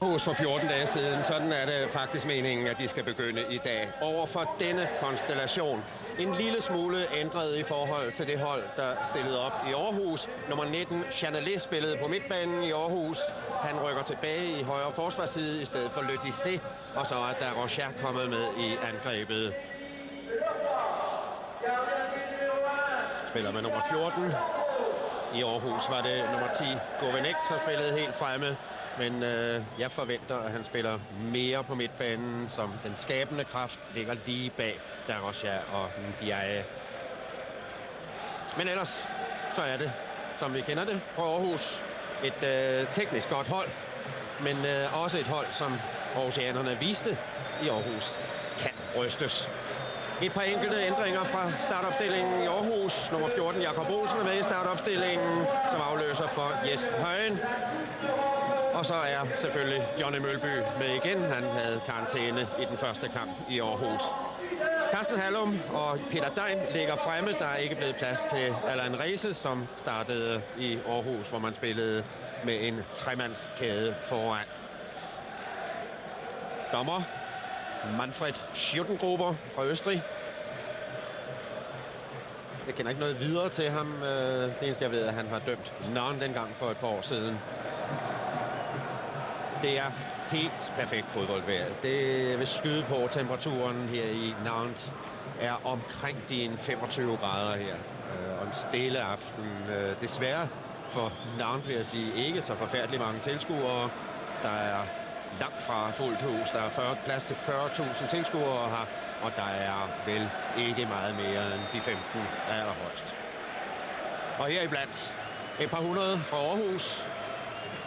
Aarhus for 14 dage siden. Sådan er det faktisk meningen, at de skal begynde i dag. Over for denne konstellation. En lille smule ændret i forhold til det hold, der stillede op i Aarhus. Nummer 19, Chanelet, spillede på midtbanen i Aarhus. Han rykker tilbage i højre forsvarsside i stedet for Le Dissé. Og så er der Rocher kommet med i angrebet. Spiller med nummer 14. I Aarhus var det nummer 10, Govenek, som spillede helt fremme. Men jeg forventer, at han spiller mere på midtbanen, som den skabende kraft ligger lige bag Darosha og Ndiaye. Men ellers, så er det, som vi kender det fra Aarhus, et teknisk godt hold, men også et hold, som aarhusianerne viste i Aarhus, kan rystes. Et par enkelte ændringer fra startopstillingen i Aarhus. Nummer 14, Jakob Olsen, er med i startopstillingen, som afløser for Jes Højen. Og så er selvfølgelig Johnny Mølby med igen. Han havde karantæne i den første kamp i Aarhus. Carsten Hallum og Peter Dein ligger fremme. Der er ikke blevet plads til Allan Reese, som startede i Aarhus, hvor man spillede med en tremandskæde foran. Dommer Manfred Schüttengruber fra Østrig. Jeg kender ikke noget videre til ham. Det eneste jeg ved, at han har dømt Nantes dengang for et par år siden. Det er helt perfekt fodboldvejr. Det vil skyde på temperaturen her i Nantes er omkring de 25 grader her. Og en stille aften. Desværre for Nantes vil jeg sige ikke så forfærdeligt mange tilskuere. Der er langt fra fuldt hus. Der er plads til 40.000 tilskuere her. Og der er vel ikke meget mere end de 15 allerhøjst. Og heriblandt et par hundrede fra Aarhus.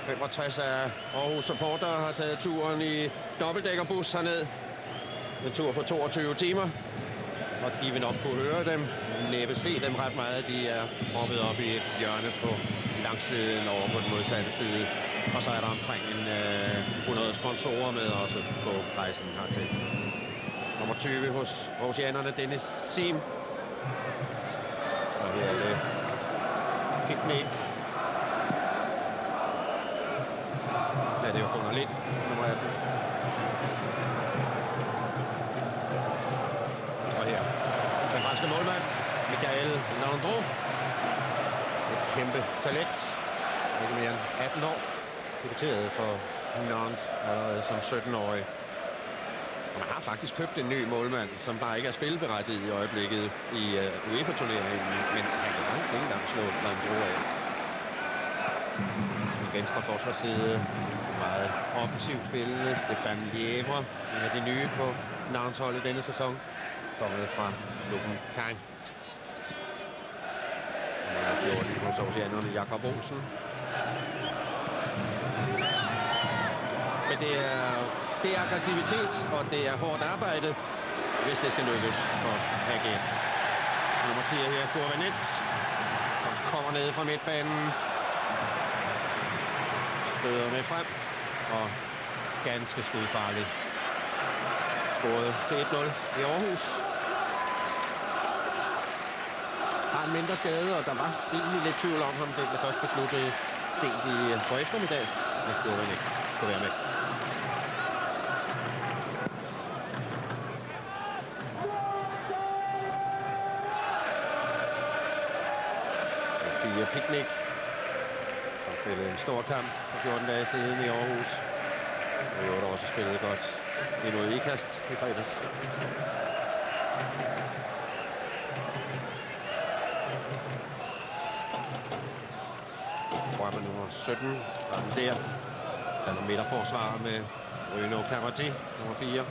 65 af Aarhus supportere har taget turen i dobbeltdækkerbus herned. En tur på 22 timer. Og de vil nok kunne høre dem, næppe se dem ret meget. De er hoppet op i et hjørne på langsiden over på den modsatte side. Og så er der omkring 100 sponsorer med også på rejsen hertil. Nummer 20 hos aarhusianerne, Dennis Sim. Og her er det Picnic. Ja, det er jo Gunnar Lind, nummer 18. Og her, den franske målmand, Michael Landreau. Et kæmpe talent. Ikke mere end 18 år. Debuteret for Nantes allerede som 17-årig. Og man har faktisk købt en ny målmand, som bare ikke er spilberettiget i øjeblikket i UEFA-turneringen. Men han kan faktisk ikke engang slå Landreau af. I venstre forsvarsside. Meget offensivt spillende. Stefan Lièvre, en af de nye på Nantes hold i denne sæson. Kommet fra klubben Caen. Og 14 hos aarhusianerne, Jakob Olsen. Men det er aggressivitet, og det er hårdt arbejde, hvis det skal lykkes for AGF. Nummer 10 her, Gourvenet, som kommer ned fra midtbanen. Støder med frem, og ganske skudfarligt. Scoret til 1-0 i Aarhus. Har en mindre skade, og der var egentlig lidt tvivl om ham. Det blev først besluttet sent på eftermiddag, at Gourvenet skulle være med. Picnic. Han spillede en stor kamp for 14 dage siden i Aarhus. Og i øvrigt også spillet godt imod Ikast i fredags. Drømmer nummer 17. Og den der. Der er midterforsvar med Bruno Carotti, nummer 4.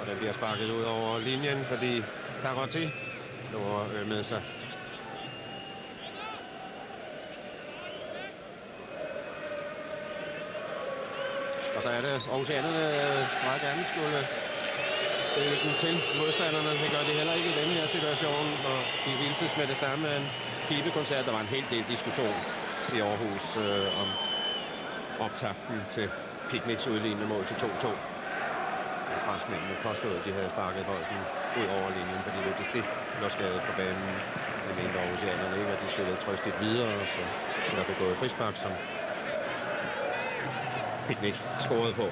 Den bliver sparket ud over linjen, fordi Carotti lå med sig. Og så er det aarhusianerne meget gerne skulle spille den til modstanderne. Det gør de heller ikke i denne her situation, og de hilses med det samme af en pibekoncert. Der var en hel del diskussion i Aarhus om optakten til Picnics udlignende mål til 2-2. Franskmændene påstod, at de havde sparket bolden ud over linjen, fordi det lå skadet på banen. Det mente Aarhusianerne ikke, at de spillede trøstigt videre, så der blev gået frispark, som Picnic scorede på.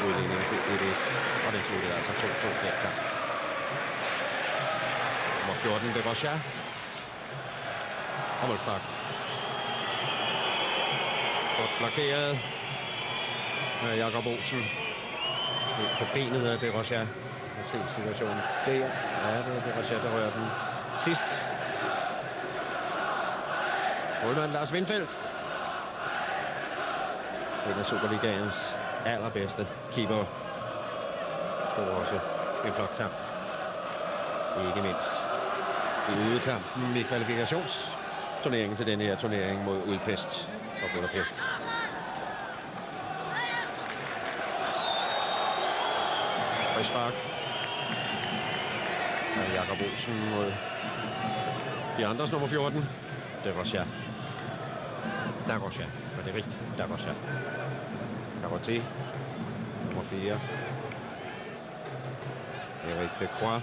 Udligningen til 1-1, og den sluttede altså 2-2 der kamp. Nummer 14, det var Scher. Håndboldspark. Godt blokeret af Jakob Olsen. På benet af Berosja. Jeg ser situationen der. Ja, det er Berosja, der rører den sidst. Målmand Lars Windfeldt. En af Superligaens allerbedste keeper. Og også en flot kamp. Ikke mindst i udekampen i kvalifikationsturneringen til denne her turnering mod Udpest og Budapest. Frispark. Jakob Olsen mod de andres nummer 14. Det var Scher. Der går Scher. Men det er rigtigt. Der går Scher. Der går til. Nummer 4. Erik Becroix.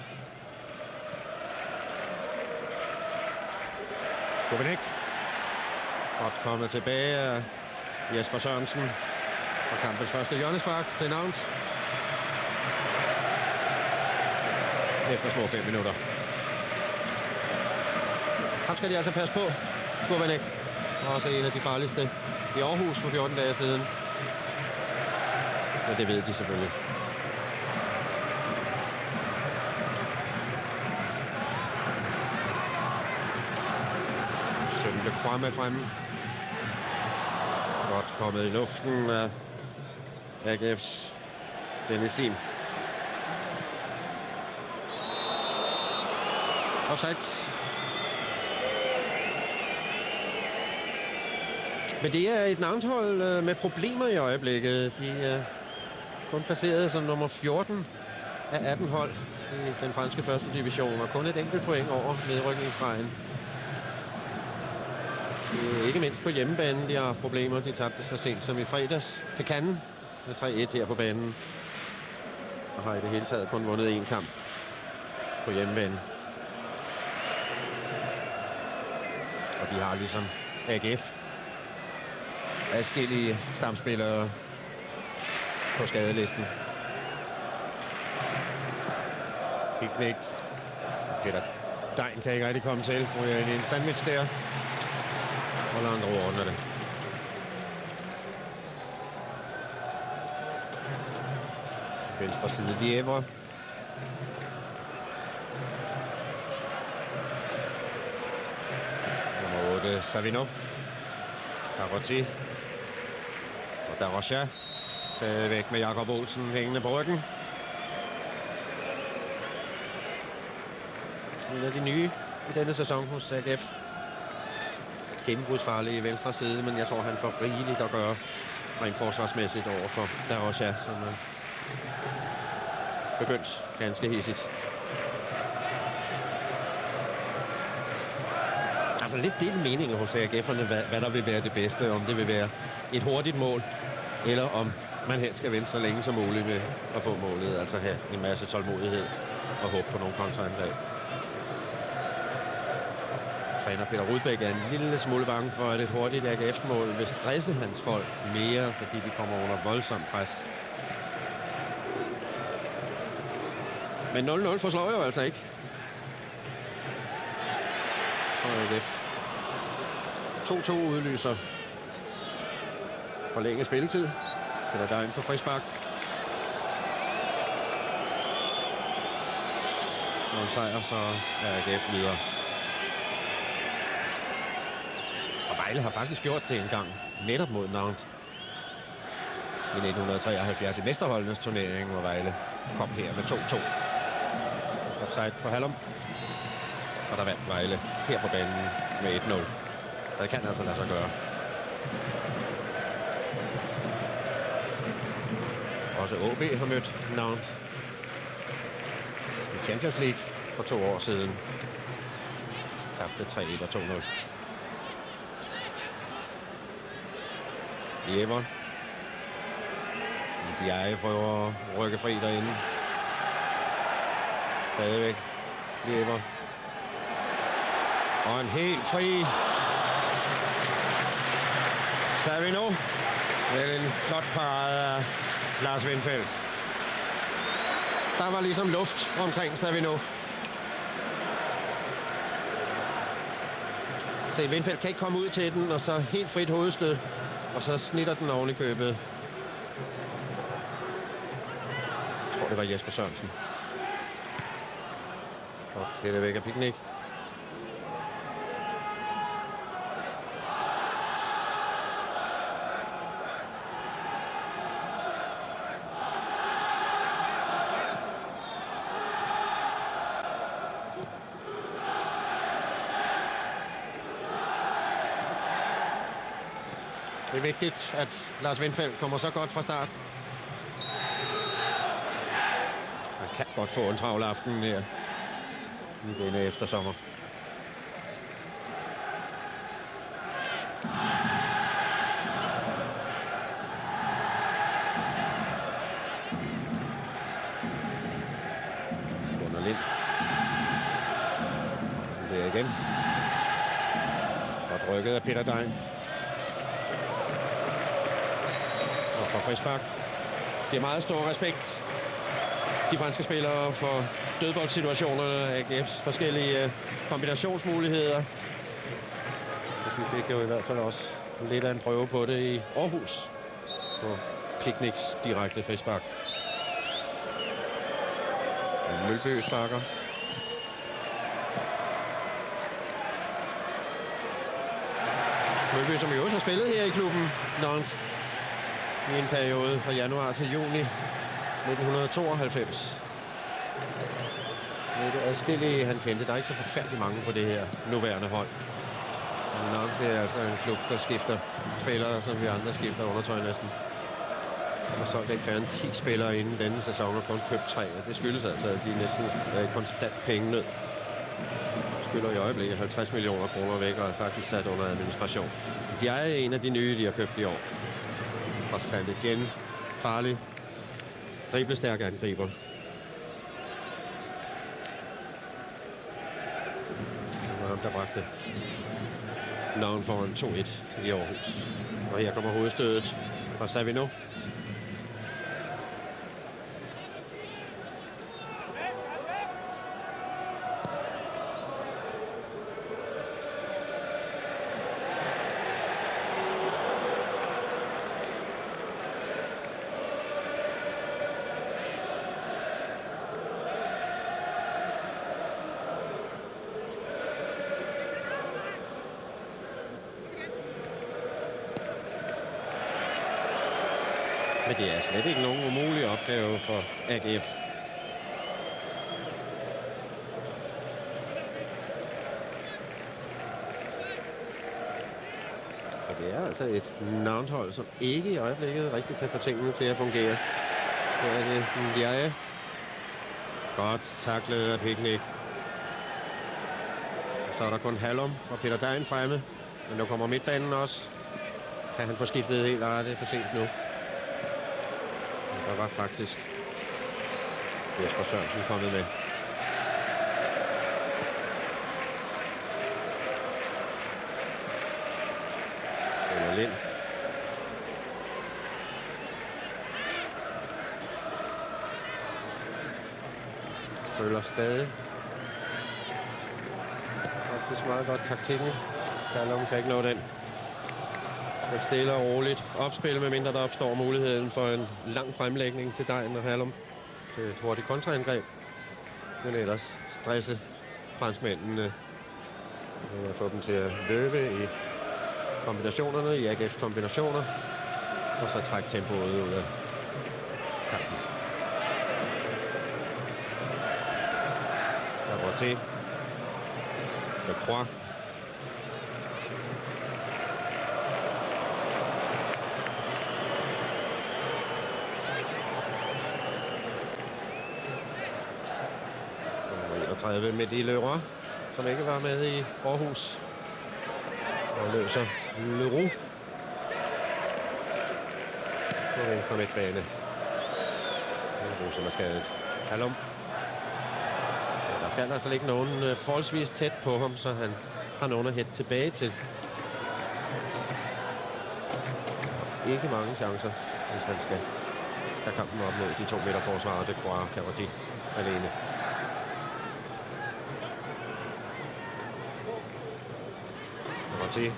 Kobenek. Godt kommet tilbage af Jesper Sørensen. Og kampens første hjørnespark til Nantes. Efter små 5 minutter. Ham skal de altså passe på. Kobenek. Også en af de farligste i Aarhus for 14 dage siden. Men det ved de selvfølgelig. Becroix med fremme. Godt kommet i luften af AGF's Denisin. Offside. Men det er et Nantes-hold med problemer i øjeblikket. De er kun placeret som nummer 14 af 18 hold i den franske første division, og kun et enkelt point over nedrykningsstregen. Ikke mindst på hjemmebane, de har problemer. De tabte så sent som i fredags til Cannes med 3-1 her på banen. Og har i det hele taget kun vundet en kamp på hjemmebane. Og de har ligesom AGF adskillige stamspillere på skadelisten. Picnic. Peter Dein kan ikke rigtig komme til. Ryger ind i en sandwich der. Og Landro ordner det. Venstre side Lièvre. Nummer 8 Savino. Carotti. Og Darosha. Væk med Jakob Olsen hængende på ryggen. En af de nye i denne sæson hos AGF. Gennembrudsfarlig i venstre side, men jeg tror, han får rigeligt at gøre rent forsvarsmæssigt overfor Darosha, som er begyndt ganske hissigt. Altså lidt delt meninger hos AGF'erne, hvad der vil være det bedste, om det vil være et hurtigt mål, eller om man helst skal vente så længe som muligt med at få målet, altså have en masse tålmodighed og håbe på nogle kontraangreb. Træner Peter Rudbæk er en lille smule bange for, at et hurtigt AGF-mål vil stresse hans folk mere, fordi de kommer under voldsomt pres. Men 0-0 forslår jo altså ikke. Og AGF 2-2 udlyser forlænget spilletid. Peter Dein på frispark. Og en sejr, så er AGF videre. Og Vejle har faktisk gjort det en gang netop mod Nantes i 1973 i mesterholdenes turnering, hvor Vejle kom her med 2-2. Offside på Hallum. Og der vandt Vejle her på banen med 1-0. Det kan altså lade sig gøre. Også OB har mødt Nantes i Champions League for 2 år siden. Tabte 3-1 og 2-0. Lieber. Jeg prøver at rykke fri derinde. Stadigvæk. Lieber. Og en helt fri. Savino. Det er en flot parade af Lars Windfeldt. Der var ligesom luft omkring Savino. Så Windfeldt kan ikke komme ud til den, og så helt frit hovedstød. Og så snitter den oven i købet. Jeg tror, det var Jesper Sørensen. Og det er væk af Picnic. Det er vigtigt, at Lars Windfeldt kommer så godt fra start. Han kan godt få en travl aften her i denne eftersommer. Gunnar Lind. Det er igen. Godt rykket af Peter Degn. For frispark. Det er meget stor respekt, de franske spillere, for dødboldsituationerne, AGF's forskellige kombinationsmuligheder. De fik jo i hvert fald også lidt af en prøve på det i Aarhus på Picnics direkte frispark. Mølby sparker. Mølby, som jo også har spillet her i klubben Nantes i en periode fra januar til juni 1992. Det er adskillige, han kendte. Der er ikke så forfærdeligt mange på det her nuværende hold. Det er altså en klub, der skifter spillere, som vi andre skifter undertøj næsten. Og så er det ikke færre end 10 spillere inden denne sæson og kun købt 3. Det skyldes altså, at de næsten er konstant pengenød. Skylder i øjeblikket 50 millioner kroner væk og er faktisk sat under administration. De er en af de nye, de har købt i år. Og Saint-Étienne, farlig, driblestærk angriber. Det var ham, der bragte navn foran 2-1 i Aarhus. Og her kommer hovedstødet fra Savino. Men det er slet ikke nogen umulig opgave for AGF. For det er altså et Nantes-hold, som ikke i øjeblikket rigtig kan få tingene til at fungere. Så er det Ndiaye. Godt taklet af Picnic. Så er der kun Hallum og Peter Degn fremme. Men nu kommer midtbanen også. Kan han få skiftet helt? Nej, det er for sent nu. Der var faktisk Jesper Sørensen kommet med. Gunnar Lind. Følger stadig. Faktisk meget godt taktikken. Hallum kan ikke nå den. Det stille og roligt opspil, medmindre der opstår muligheden for en lang fremlægning til Degn og Hallum til et hurtigt kontraangreb. Men ellers stresse franskmændene og få dem til at løbe i kombinationerne, i AGF's kombinationer, og så trække tempoet ud af kampen. Der var til Lacroix. Med de Leroy, som ikke var med i Aarhus. Og løser Leroux. på venstre midtbane. Rosen er skadet. Hallum. Der skal altså ligge nogen forholdsvis tæt på ham, så han har nogen at hætte tilbage til. Ikke mange chancer, hvis han skal have kampen op mod de 2 meter forsvaret. Det tror jeg, kan de alene. Til.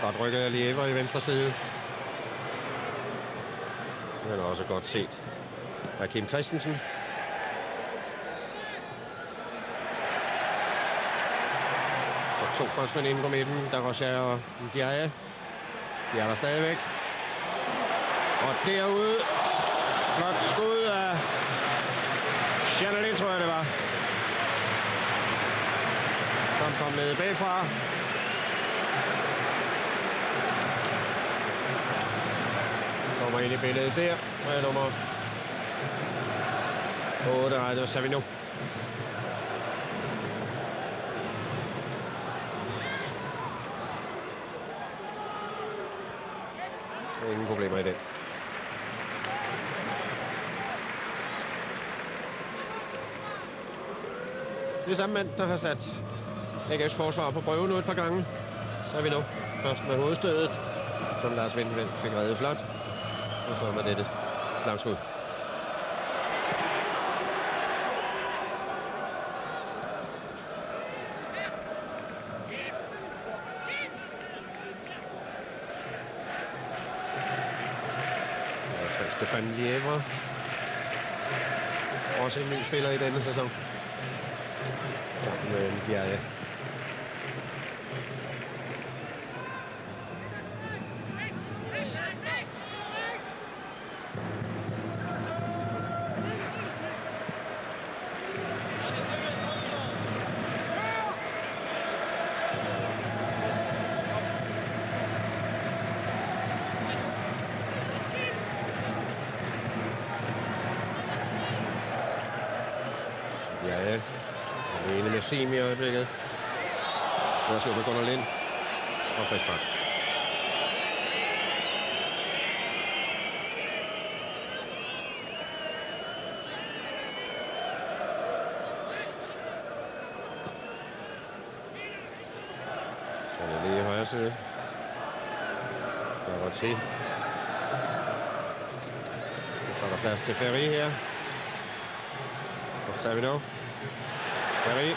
Godt rykket af Liever i venstre side. Det er også godt set af Kim Christensen. Og 2 franskmænd inde på midten. Der Rocher og Ndiaye. De er der stadigvæk. Og derude. Flot skud af Chanelin, tror jeg det var. Som kom ned bagfra. Kommer ind i billedet der. Med nummer 8. Nej, det var Savino. Ingen problemer i det. Det er samme mand, der har sat AGF's forsvar på prøve nu et par gange. Så er vi nu først med hovedstødet, som Lars Vindfeldt fik reddet flot. Og så med dette langskud. Stefan Liever. Også en ny spiller i denne sæson. Sammen med Ndiaye. Alene med Sim i øjeblikket. Der skal på Gunnar Lind. Og frispark. Så er det lige i højre side. Der var til. Så er der plads til Ferri her. Og Savino. Ferri.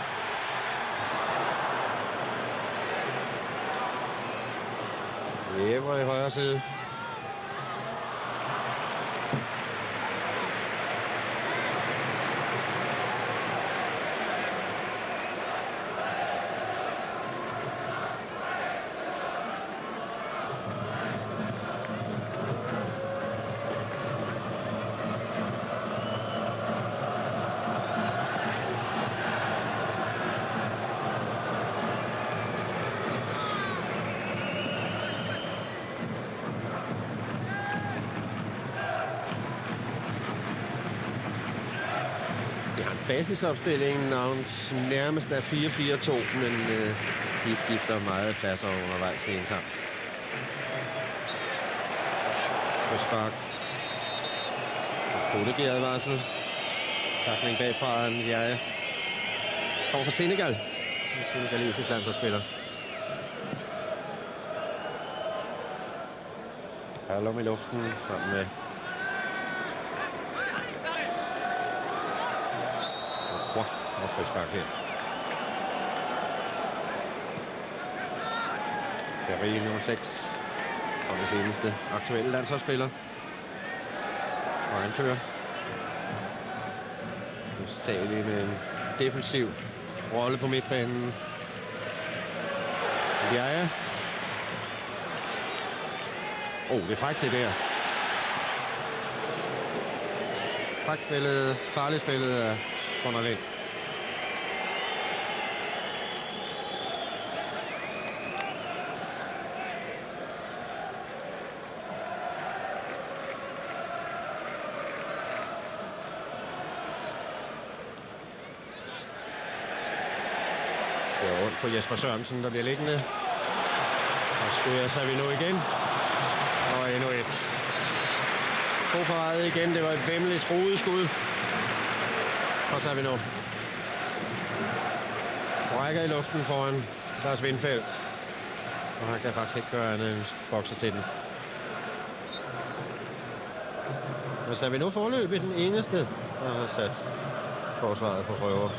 Liever i højre side. Basisopstillingen nærmest er 4-4-2, men de skifter meget pladser undervejs i en kamp. Spark. Kollegivet varsel. Takling bagfra Ndiaye. Kommer fra Senegal. En senegalesisk landsholdsspiller. Hallum i luften sammen med og frispark her. Ferri nummer 6. Og den seneste aktuelle landsholdsspiller. Og anfører. Nu sagde vi med en defensiv rolle på midtbanen. Ndiaye. Det er frækt det der. Frækt spillet, farligt spillet af Gunnar Lind. Det er rundt på Jesper Sørensen, der bliver liggende. Og skører Savino igen. Og endnu et. God parade igen. Det var et vemmeligt skruet skud. Og så er vi nu. Rækker i luften foran Lars Windfeldt. Og han kan faktisk ikke gøre andet end bokse til den. Men så er vi nu foreløbig den eneste, der har sat forsvaret på prøver.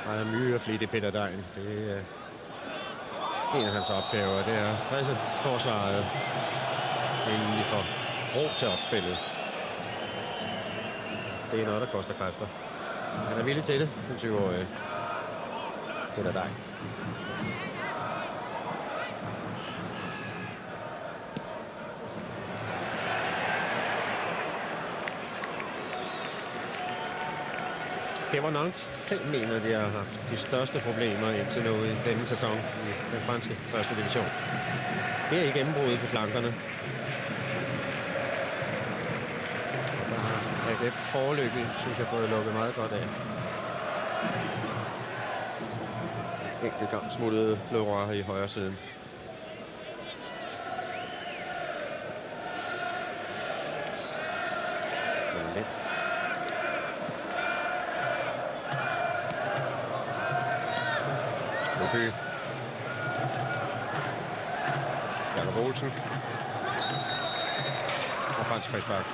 Han er mygerflittig, Peter Degn. Det er en af hans opgaver. Det er at stresse forsvaret, inden de får ro til opspillet. Det er noget, der koster kræfter. Han er villig til det, den 20-årige Peter Degn. Det var Nantes selv mener, de har haft de største problemer indtil nu i denne sæson i den franske første division. Her i gennembruddet på flankerne. Og der har AGF foreløbig, synes jeg, fået lukket meget godt af. Enkelt gang smuttede Leroy i højre siden. Løby. Jakob Olsen. Og fransk frispark.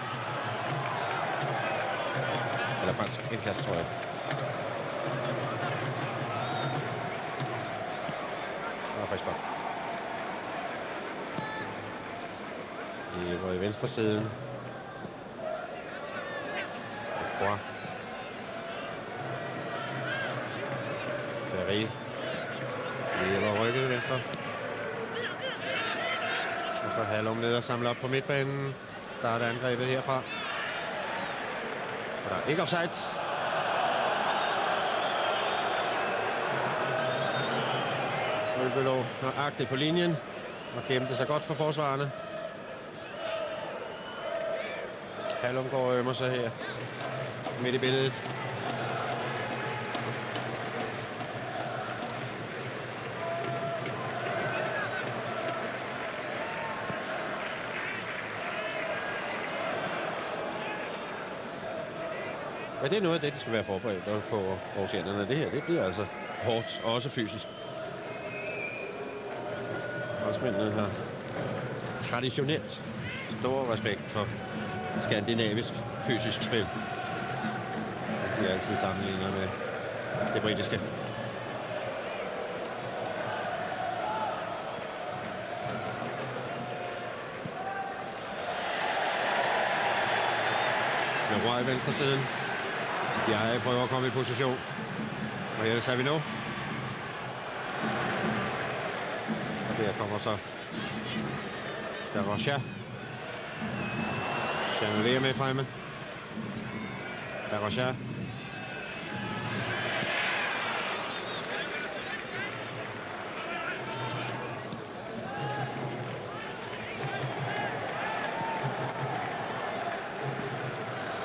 Eller fransk indkast, tror jeg. Og frispark. I venstre siden. Og Ferry. Det var rykket venstre. Og så Hallum ned og samler op på midtbanen. Starter angrebet herfra. Og der er ikke offside. Ølbølov nøjagtigt på linjen. Og gemte sig godt for forsvarerne. Hallum går og ømmer sig her. Midt i billedet. Ja, det er noget af det, de skal være forberedt på oceanerne. Det her, det bliver altså hårdt, også fysisk. Franskmændene har traditionelt stor respekt for skandinavisk fysisk spil. De er altid sammenligner med det britiske. Leroy i venstre siden. Jeg prøver at komme i position. Og ellers er vi nu. Og der kommer så Darrocha. Chanelier med fremme. Darrocha.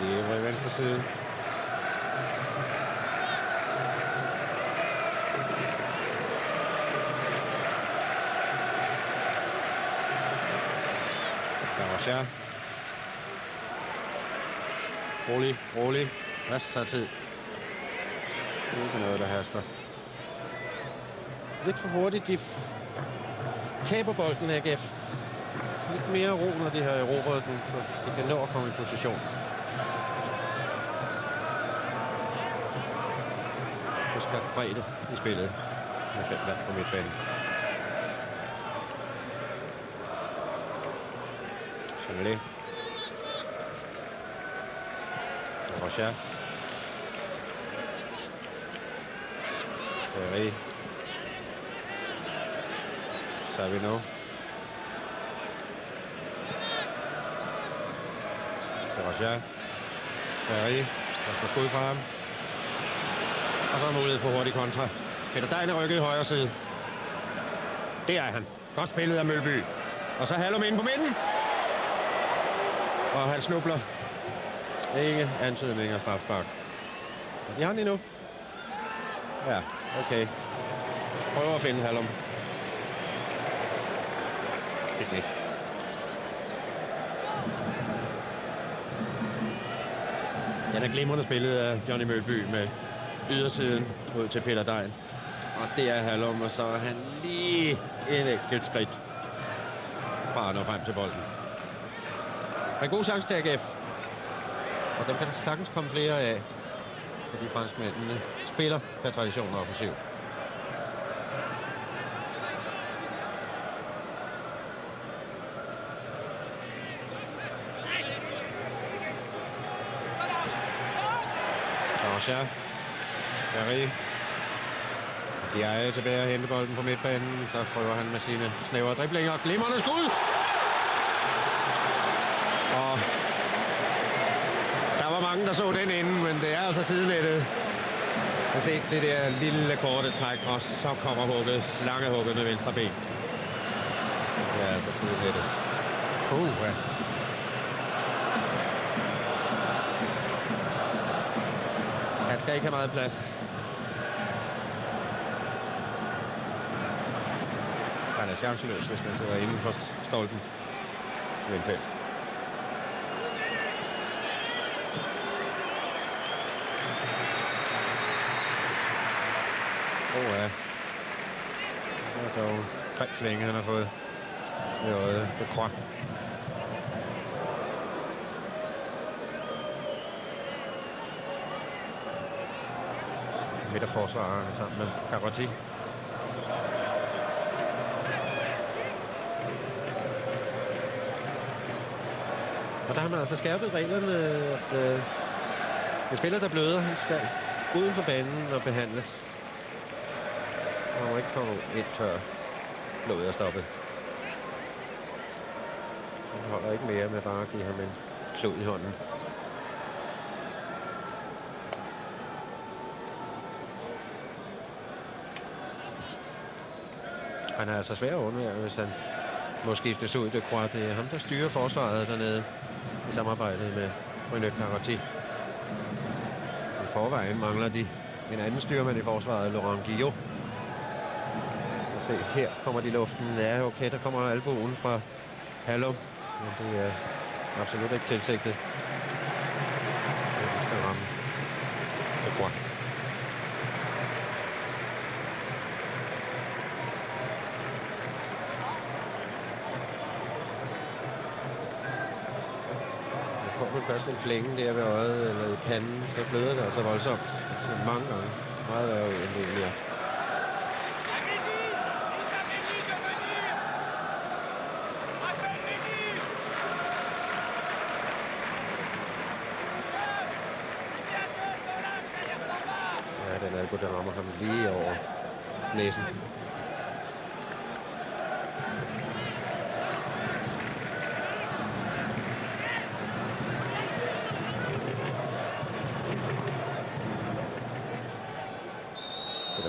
Det er i venstre side. Ja. Rolig. Masser af tid. Det er ikke noget, der haster. Lidt for hurtigt. De taber bolden, AGF. Lidt mere ro, når de har erobret den, så de kan nå at komme i position. Det skal bredde i spillet med 5 mand på midtbanen. Chanelier. Rocha. Ferry. Savino. Rocha. Ferry. Der skal skud fra ham. Og så er mulighed for hurtig kontra. Peter Degn er rykket i højre side. Det er han. Godt spillet af Mølby. Og så Hallum ind på midten. Og han snubler. Ikke antydning af strafspark. De har den endnu. Ja, okay. Prøver at finde Hallum. Ikke. Den er glimrende spillet af Johnny Mølby med ydersiden ud til Peter Degn. Og det er Hallum, og så er han lige et enkelt skridt fra at nå frem til bolden. En god chance til AGF. Og dem kan der sagtens komme flere af, fordi franskmændene spiller per tradition offensivt. Ja, Berry. De er tilbage at hente bolden på midtbanen. Så prøver han med sine snævre driblinger. Glimrende skud! Og der var mange, der så den inden, men det er altså sidenettet. Jeg se det der lille korte træk, og så kommer hugget, lange hugget med venstre ben. Det er altså sidenettet. Ja. Han skal ikke have meget plads. Han er chanceløs, hvis man sidder inden for stolpen. Velfældt. Ja. Det er dog 3 svinge, han har fået i øjet på Kroat. Midterforsvarer sammen med Karotti. Og der har man altså skærpet reglerne, at en spiller, der bløder, han skal uden for banen og behandles. Man må ikke få et tør blod at stoppe. Han holder ikke mere med bare at give ham en klud i hånden. Han er altså svær at undvære, hvis han må skiftes ud. Det er ham, der styrer forsvaret dernede i samarbejde med René Karotti. I forvejen mangler de en anden styrmand i forsvaret, Laurent Guillot. Se, her kommer de i luften. Ja, okay, der kommer albuen fra Hallum. Men det er absolut ikke tilsigtet. Det skal ramme. Det er godt. Først en flænge der ved øjet eller i panden, så bløder det altså voldsomt. Så mange gange. Meget værre ud end det egentlig er. Ja, den albu, der rammer ham lige over næsen.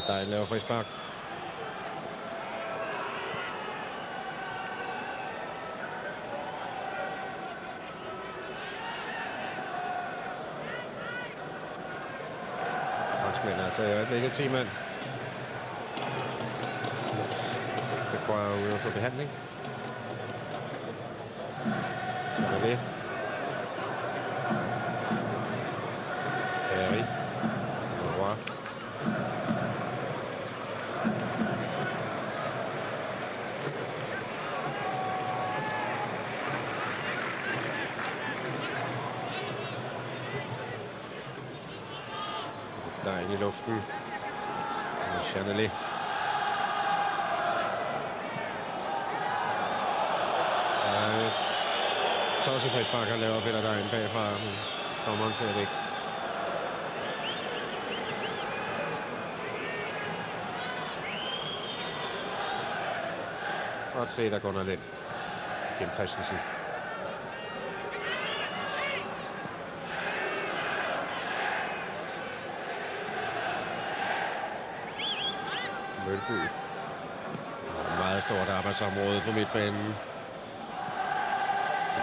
Der laver frispark. Franskmænd altså i øjeblikket 10 mand. Det går ud for behandling. Så er det. Berry. Der er inde i luften. Chanelé. Tosset frispark, han laver Peter Degn bagfra, men dommeren ser det ikke. Godt set af Gunnar Lind. Kim Christensen. Mølby. Meget stort arbejdsområde på midtbanen.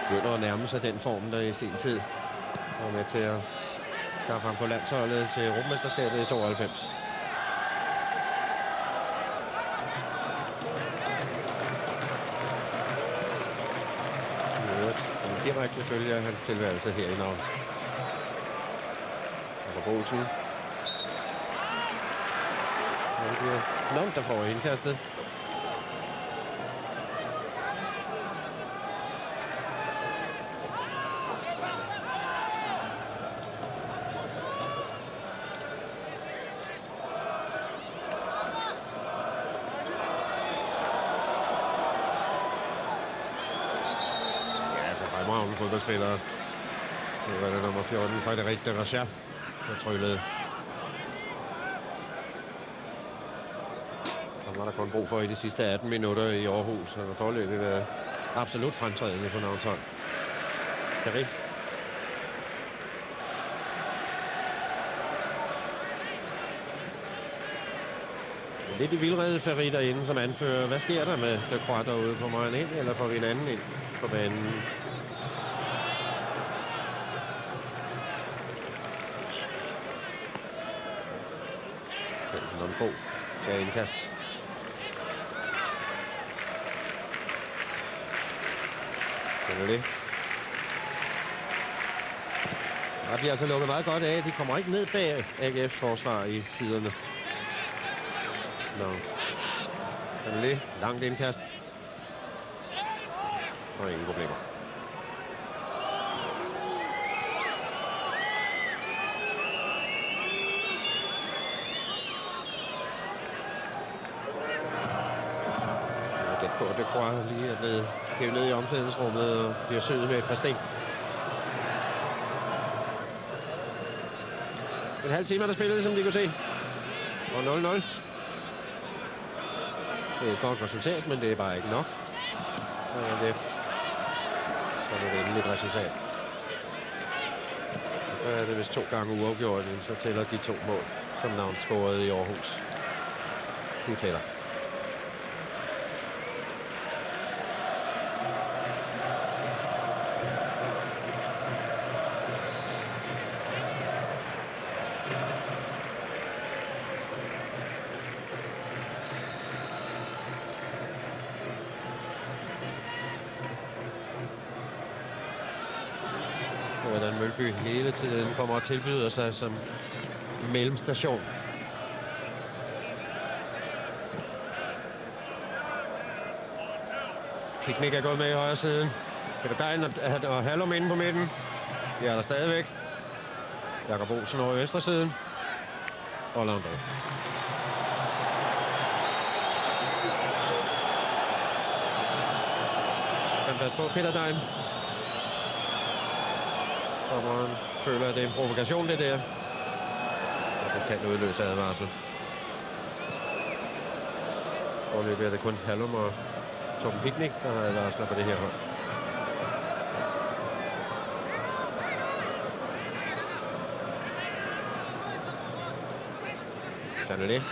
begynder at nærme sig den form, der i sin tid var med til at skaffe ham på landsholdet til Europamesterskabet i 92. En direkte følge af hans tilværelse her i Nantes. Jakob Olsen. Det bliver Nantes, der får indkastet. Fodboldspillere. Det var det nummer 14, Frédéric de Rachat, der tryllede. Så var der kun brug for i de sidste 18 minutter i Aarhus, og forløbet været absolut fremtrædende på Nantes hold. Ferry. Lidt i vildrede Ferry derinde som anfører. Hvad sker der med Le Croix derude? Kommer han ind, eller får vi en anden ind på banen? God skal indkast. Det er det. Der bliver altså lukket meget godt af. De kommer ikke ned bag AGF's forsvar i siderne. Nå. Det er det. Langt indkast. Og ingen problemer. Det tror jeg lige er blevet hævet ned i omklædningsrummet og bliver søget med et par sten. En halv time er der spillet, som de kunne se. Og 0-0. Det er et godt resultat, men det er bare ikke nok. Og det er et endeligt resultat. Så er det vist 2 gange uafgjort, så tæller de 2 mål, som Nantes scorede i Aarhus. De tæller. Hvordan Mølby hele tiden kommer og tilbyder sig som mellemstation. Picnic er gået med i højre siden. Peter Degn og Hallum inde på midten. Det er der stadigvæk. Jakob Olsen over i venstre siden. Og Landry. Han passer på Peter Degn. Dommeren føler, at det er en provokation, det der. Og det kan udløse advarsel. Foreløbig er det kun Hallum og Torben Picnic, der har advarsler på det her hold. Sådan er det.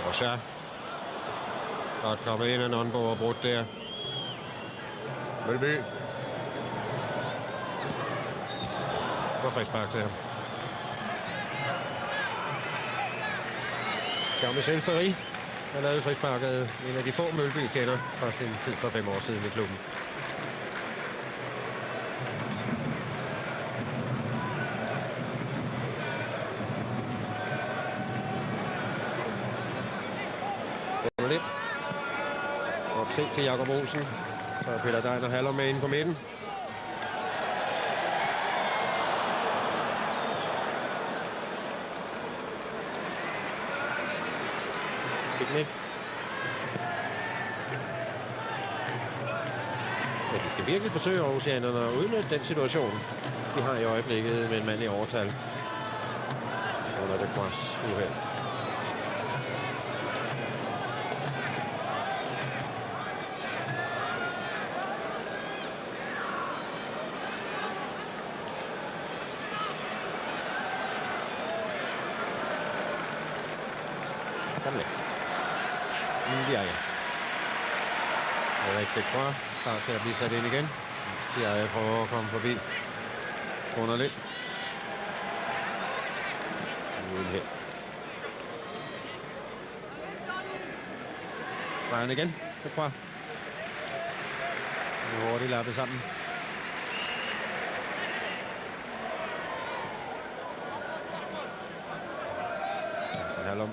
Rachat. Godt kommet ind, en Nonbo og brudt der. Mølby. Hvor frispark til ham. Jean-Michel Ferry har lavet frisparket. En af de få Mølby kender fra sin tid for 5 år siden i klubben. Lidt. Og se til Jakob Olsen. Så er Peter Degn og Hallum med inde på midten. Picnic. Så de skal virkelig forsøger Aarhusianerne at udnytte den situation, de har i øjeblikket med en mand i overtal. Under det cross uheld. Sådan lidt. Ndiaye. Erik Decroix klar til at blive sat ind igen. Ndiaye prøver at komme forbi. Under lidt. Uden her. Drejer han igen. Decroix. Nu hurtigt lappet sammen. Halom.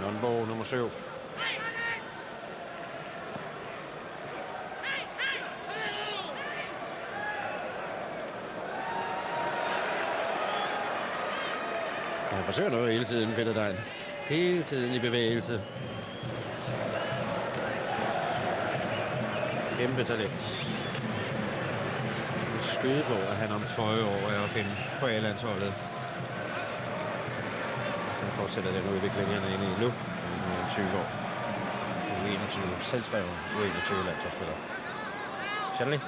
Lundborg, nummer 7. Han forsøger noget hele tiden, Peter Degn. Hele tiden i bevægelse. Kæmpe talent. Skyde på, at han om 40 år er at finde på A-landsholdet. Han fortsætter den udvikling, han er inde i nu. Han er 20 år. 21 selvskrevet U21 landsholdsspiller. Charlie.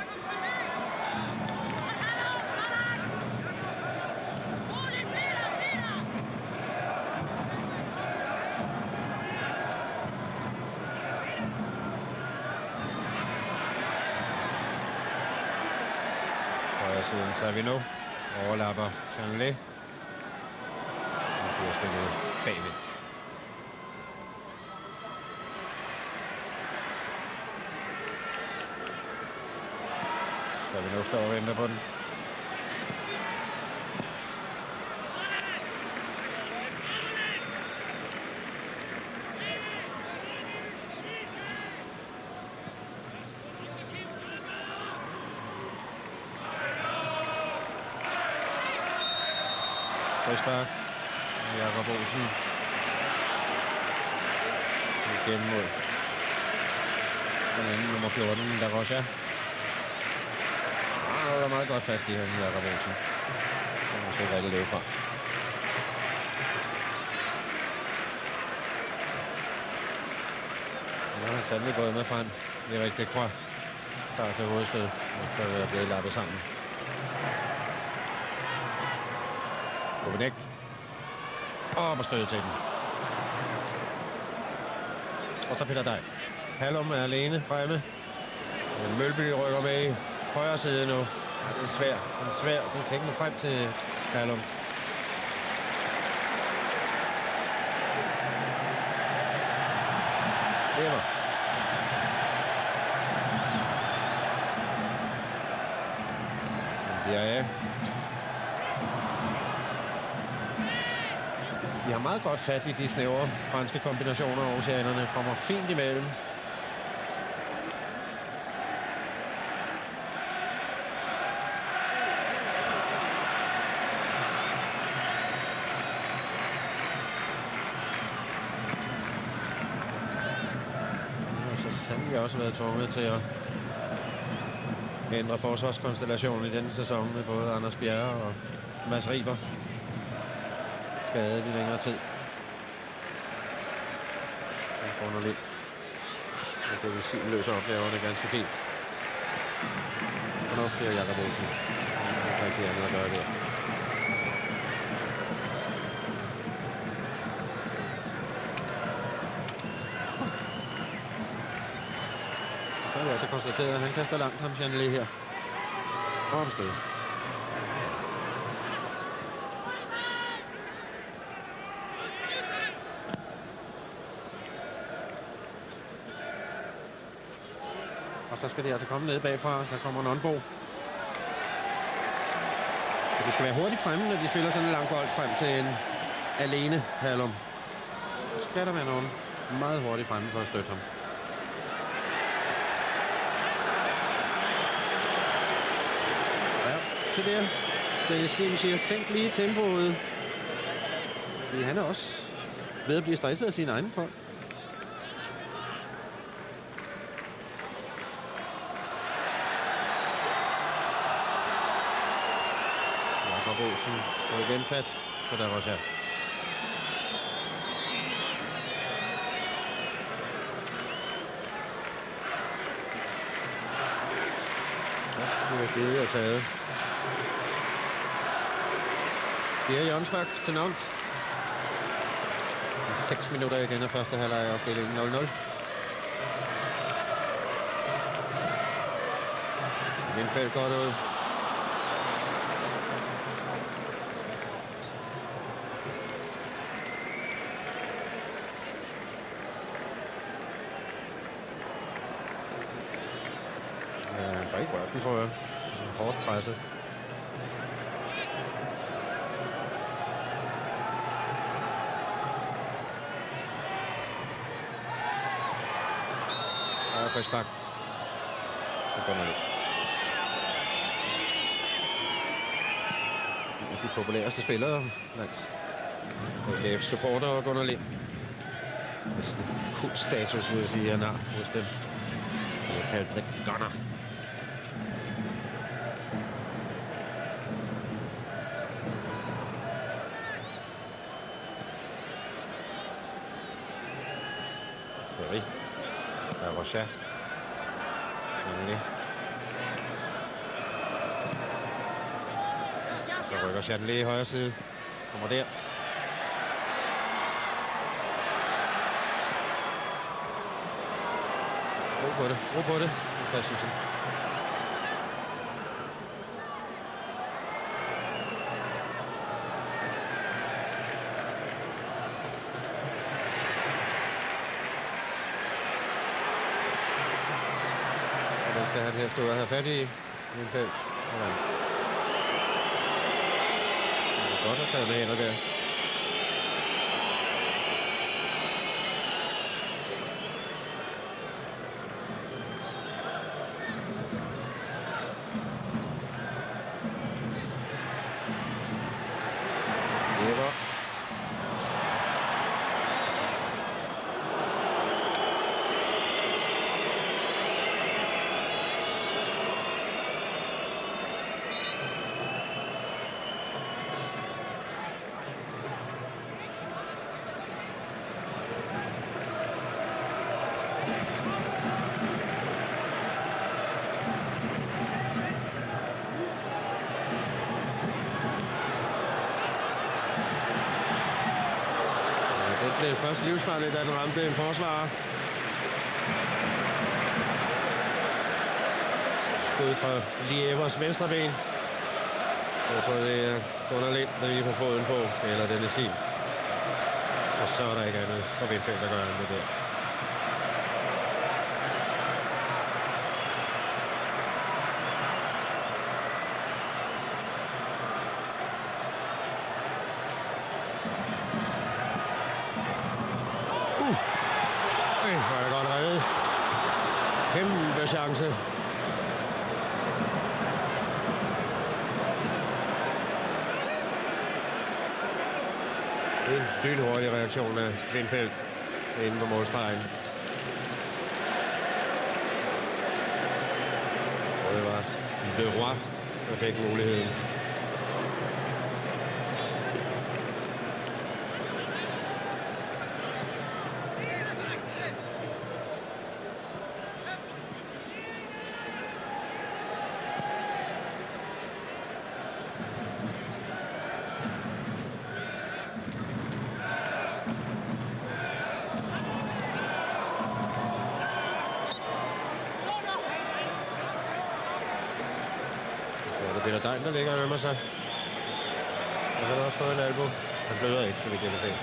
Højre siden Savino. Overlapper Chanley. Og bliver spillet bagved. Savino står og venter på den. Frispark. Jakob Olsen. Igen mod den anden nummer 14, der Rocha. Der er meget godt fast i den, Jakob Olsen. Så må se rigtig løbe fra. Nu har han sandelig gået med frem. Erik Decroix. Klar til hovedstød. Efter at være blevet lappet sammen. Kobenek. Og på stødet til den. Og så Peter Degn. Halum er alene fremme. Men Mølby rykker med i højre side nu. Det er svært. Den er svær. Den kan ikke nå frem til Halum. Det var. Ja. De har meget godt fat i de snævre franske kombinationer, og oceanerne kommer fint imellem. Vi har også været tvunget til at ændre forsvarskonstellationen i denne sæson med både Anders Bjerre og Mads Riber. Skadet i længere tid. Han får noget lidt. Det vil sige, løser opgaverne ganske fint. Og nu bliver Jakob Olsen. Det er rigtig andet at gøre der. Så er det også konstateret, at han kaster langt ham Chanley her. Og på stedet. Og så skal de altså komme ned bagfra. Der kommer Nonbo. Og de skal være hurtigt fremme, når de spiller sådan en lang bold frem til en alene Halum. Så skal der være nogen meget hurtigt fremme for at støtte ham. Ja, til det. Det siger, sænk lige tempoet. Fordi han er også ved at blive stresset af sine egne folk. Jakob Olsen får igen fat på der også her. Ja, nu er det taget. 4 hjørnsbak til Nantes. 6 minutter igen af første halvleg og stillingen 0-0. Vindfeld godt ud. Ja, ikke rørt den, tror jeg. Hårdt presset. Frisbak. Det går ned. De populæreste spillere blandt AGF supporter og Gunnar Lind. Næsten kultstatus, vil jeg sige, han har hos dem. Det er kaldt The Gunner. Ferry. Der er Rocha. Så rykker Chatelet i højre side. Kommer der. Ro på det. Ro på det. Christensen. Skal han her stå og have fat i Vindfeld. Ja. Det er godt at tage med hænder der. Lever. Det er først livsfarligt, da den ramte en forsvarer. Skud fra Lievers venstre ben. Jeg tror, det er Gunnar Lind, der lige på foden på, eller den er sin. Og så er der ikke andet for Vindfeld, der gør andet der. Hvor er det godt reddet. Kæmpe chance. En stylhurtig reaktion af Vindfeld inde på målstregen. Og det var Leroy, der fik muligheden. Peter Degn, der ligger og ømmer sig. Og så er der også fået en albu. Han bløder ikke, så vidt jeg kan se.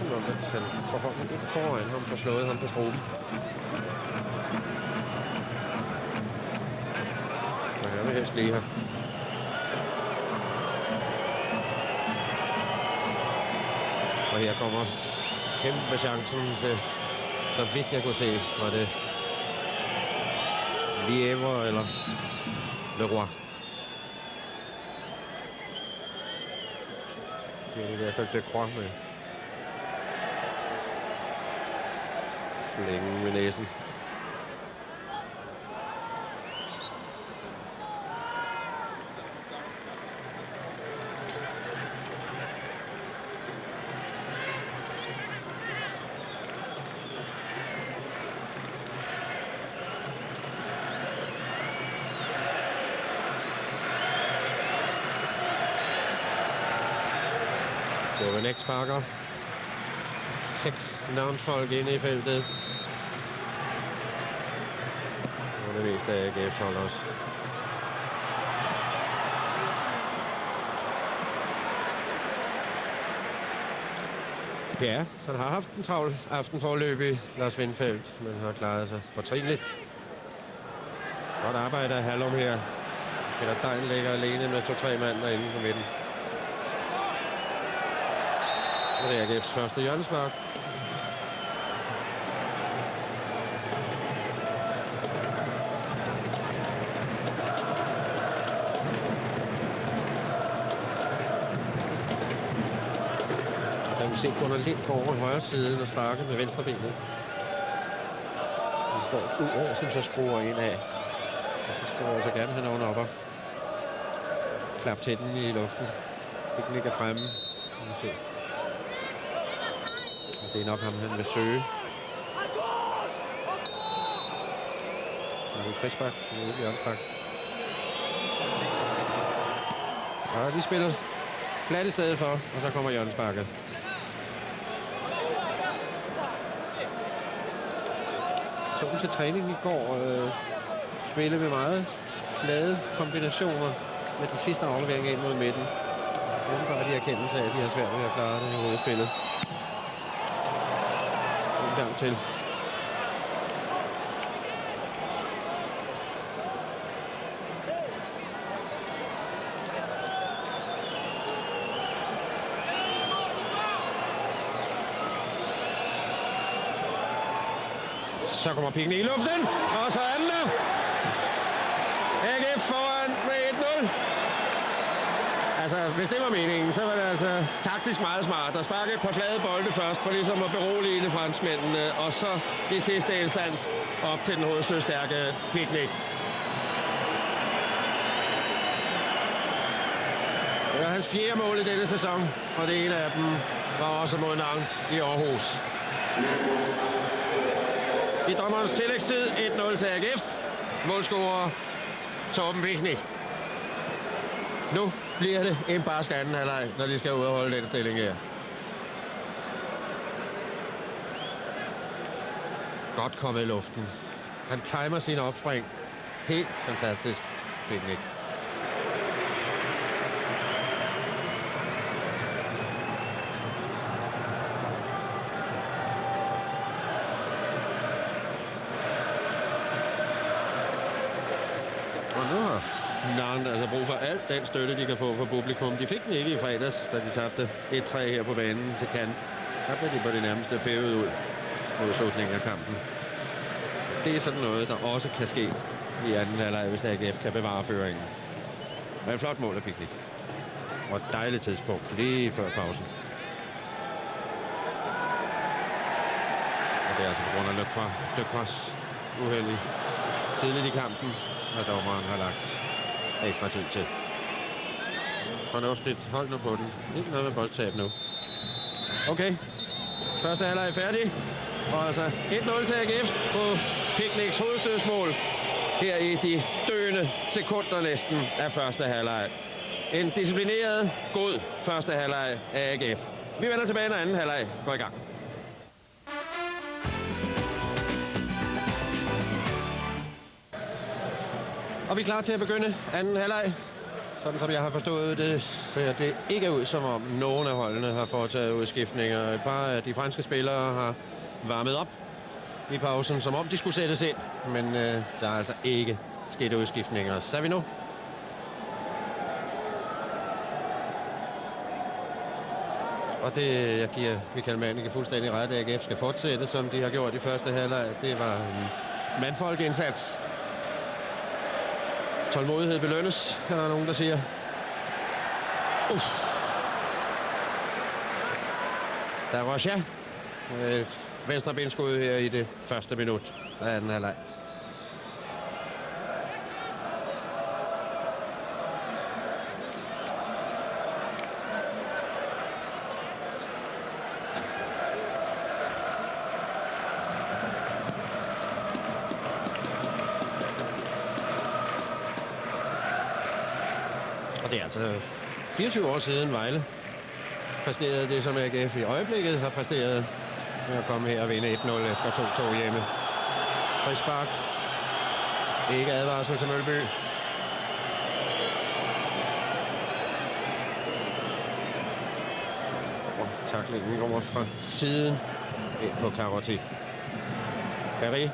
illusionen om, at han får hånden ind foran ham, får slået ham på struben. Og jeg vil helst blive her. Og her kommer kæmpe chancen til, så vidt jeg kunne se, var det Lièvre eller Leroy. Det er i hvert fald det Croix med flængen ved næsen. Det var Nex Parker. 6 navnsfolk inde i feltet. Og det meste af AGF's hold også. Ja, han har haft en travl aften forløbig, Lars Windfeldt, men har klaret sig fortrinligt. Godt arbejde af Hallum her. Peter Degn ligger alene med 2-3 mand derinde på midten. Og det er AGF's første hjørnespark. Der kan vi se, at Gunnar Lind går over højre siden og sparker med venstre benet. Han går ud over, som så skruer ind af. Og så skal jeg altså gerne have nogen op og klap til den i luften. Det ligger fremme. Det er nok ham, han vil søge. Det er frispark. Det er ude i hjørnespark. Og de spiller flat i stedet for, og så kommer hjørnesparket. Så til træningen i går spillede vi meget flade kombinationer med den sidste aflevering ind mod midten. Det er bare de erkendelse af, at de har svært ved at klare det i hovedspillet. En gang til. Så kommer pikken i luften, og så er den der. AGF foran med 1-0. Altså, hvis det var meningen, så var det altså taktisk meget smart at sparke et par flade bolde først, for ligesom at berolige de franskmændene, og så i sidste instans op til den hovedstødstærke Picnic. Det var hans 4. mål i denne sæson, og det ene af dem var også mod Nantes i Aarhus. I dommerens tillægstid 1-0 til AGF. Målscorer Torben Picnic. Nu bliver det en barsk anden halvleg, når de skal ud og holde den stilling her. Godt kommet i luften. Han timer sin opspring. Helt fantastisk, Picnic. Og nu har Nantes altså brug for alt den støtte, de kan få fra publikum. De fik den ikke i fredags, da de tabte 1-3 her på banen til Cannes. Der blev de på det nærmeste pævet ud mod slutningen af kampen. Det er sådan noget, der også kan ske i anden halvleg, hvis AGF kan bevare føringen. Men et flot mål af Picnic. Og et dejligt tidspunkt lige før pausen. Og det er altså på grund af Lecroix uheldig tidligt i kampen, og dommeren har lagt ekstra tid til. Fornuftigt. Hold nu på den. Ikke noget med boldtab nu. Okay. Første halvleg er færdig. Og altså 1-0 til AGF på Picnics hovedstødsmål her i de døende sekunder næsten af første halvleg. En disciplineret, god første halvleg af AGF. Vi vender tilbage, når anden halvleg går i gang. Og vi er klar til at begynde anden halvleg. sådan som jeg har forstået det, ser det ikke ud, som om nogen af holdene har foretaget udskiftninger. Et par af de franske spillere har varmet op i pausen, som om de skulle sættes ind. Men der er altså ikke sket udskiftninger. Savino. Og det, jeg giver Michael Mannicke fuldstændig ret, at AGF skal fortsætte, som de har gjort i første halvleg. Det var en mandfolkeindsats. Tålmodighed belønnes, er der nogen, der siger. Der er Rocha. Venstre benskud her i det første minut af anden halvleg. Og det er altså 24 år siden Vejle præsterede det, som AGF i øjeblikket har præsteret med at komme her og vinde 1-0 efter 2-2 hjemme. Frispark. Ikke advarsel til Mølby. Og taklingen kommer fra siden ind på Karotti. Ferry.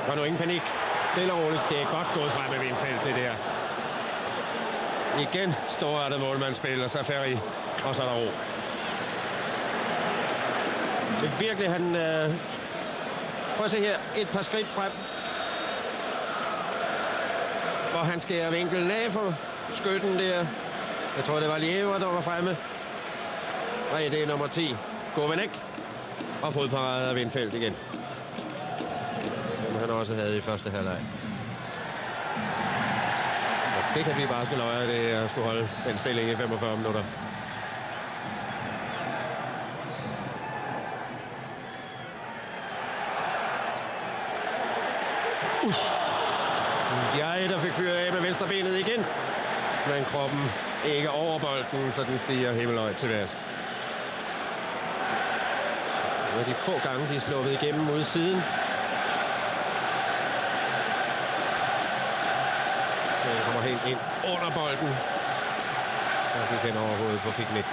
Der er nu ingen panik. Stille og roligt. Det er godt gået frem med Windfeldt, det der. Igen storartet målmandsspil, og så Ferry, og så er der ro. Det er virkelig, han... Prøv at se her. Et par skridt frem. Hvor han skærer vinkelen af for skytten der. Jeg tror, det var Liever, der var fremme. Og det er nummer 10. Govenek. Og fodparade af Windfeldt igen. Som han også havde i første halvleg. Det kan blive bare løje, det at skulle holde den stilling i 45 minutter. Jeg der fik fyret af med venstrebenet igen. Men kroppen ikke over bolden, så den stiger himmelhøjt til værs. Det er de få gange, de er sluppet igennem mod siden. Den kommer helt ind under bolden. Og det kender overhovedet på Picnic.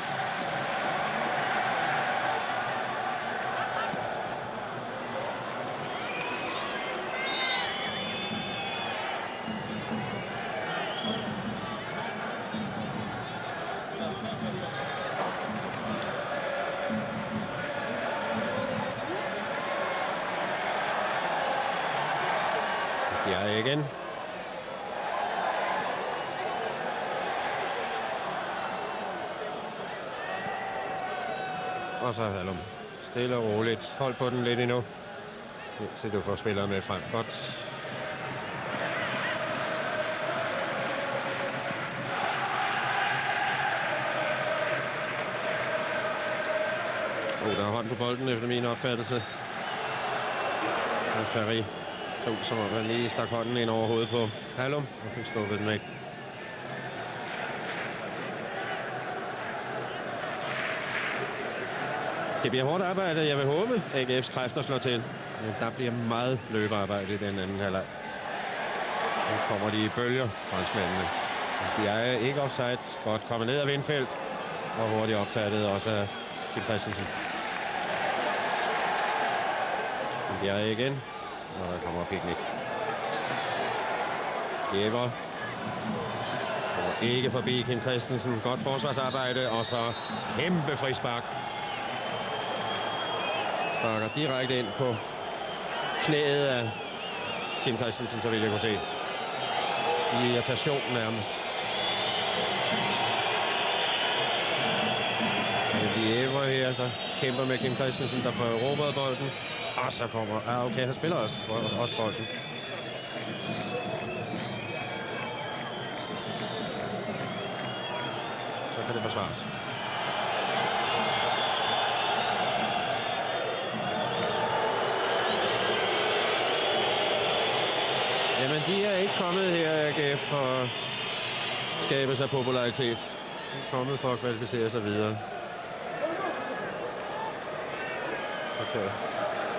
Ja, igen. Og så Hallum. Stille og roligt. Hold på den lidt endnu. Så du får spillere med frem. Godt. Der er hånd på bolden efter min opfattelse. Og Ferry så som om han lige stak hånden ind over hovedet på Hallum og fik skubbet den væk. Det bliver hårdt arbejde. Jeg vil håbe, at AGF's kræfter slår til. Men der bliver meget løbearbejde i den anden halvleg. Nu kommer de i bølger, franskmændene. De er ikke offside. Godt kommet ned af Windfeldt. Og hurtigt opfattet også af Kim Christensen. De er igen. Og der kommer Picnic. Jever. Og ikke forbi Kim Christensen. Godt forsvarsarbejde. Og så kæmpe frispark. Sparker direkte ind på knæet af Kim Christensen, så vil jeg kunne se. I irritation nærmest. Jever her, der kæmper med Kim Christensen, der får erobret bolden. Og så kommer... okay, han spiller også bolden. Så kan det forsvares. Jamen, de er ikke kommet her, AGF, for at skabe sig popularitet. De er kommet for at kvalificere sig videre. Okay.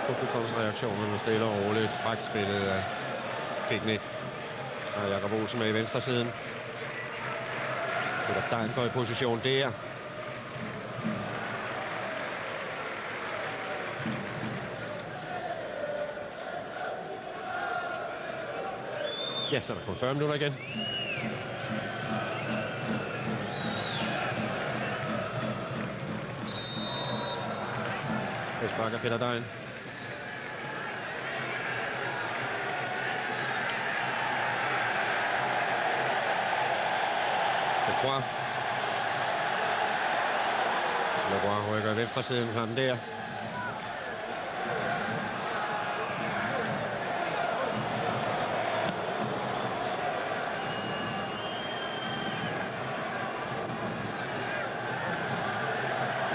Publikumsreaktionen stille og roligt. Fragtspillet af Picnic. Og Jakob Olsen med i venstre siden. Peter Degn går i position der. Ja, så er der kun 40 minutter igen. Det sparker Peter Degn. Leroy rykker i venstre siden, har den der.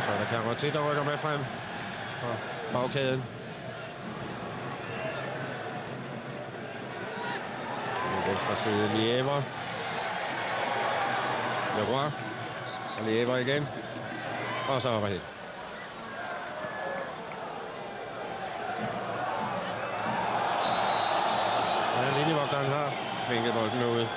Så er der Karotti, der rykker med frem. Og bagkæden. I venstre side Liévre. Leroy. Og Liévre igen. Og så overhit. Ja, linjevogteren har vinket bolden ud.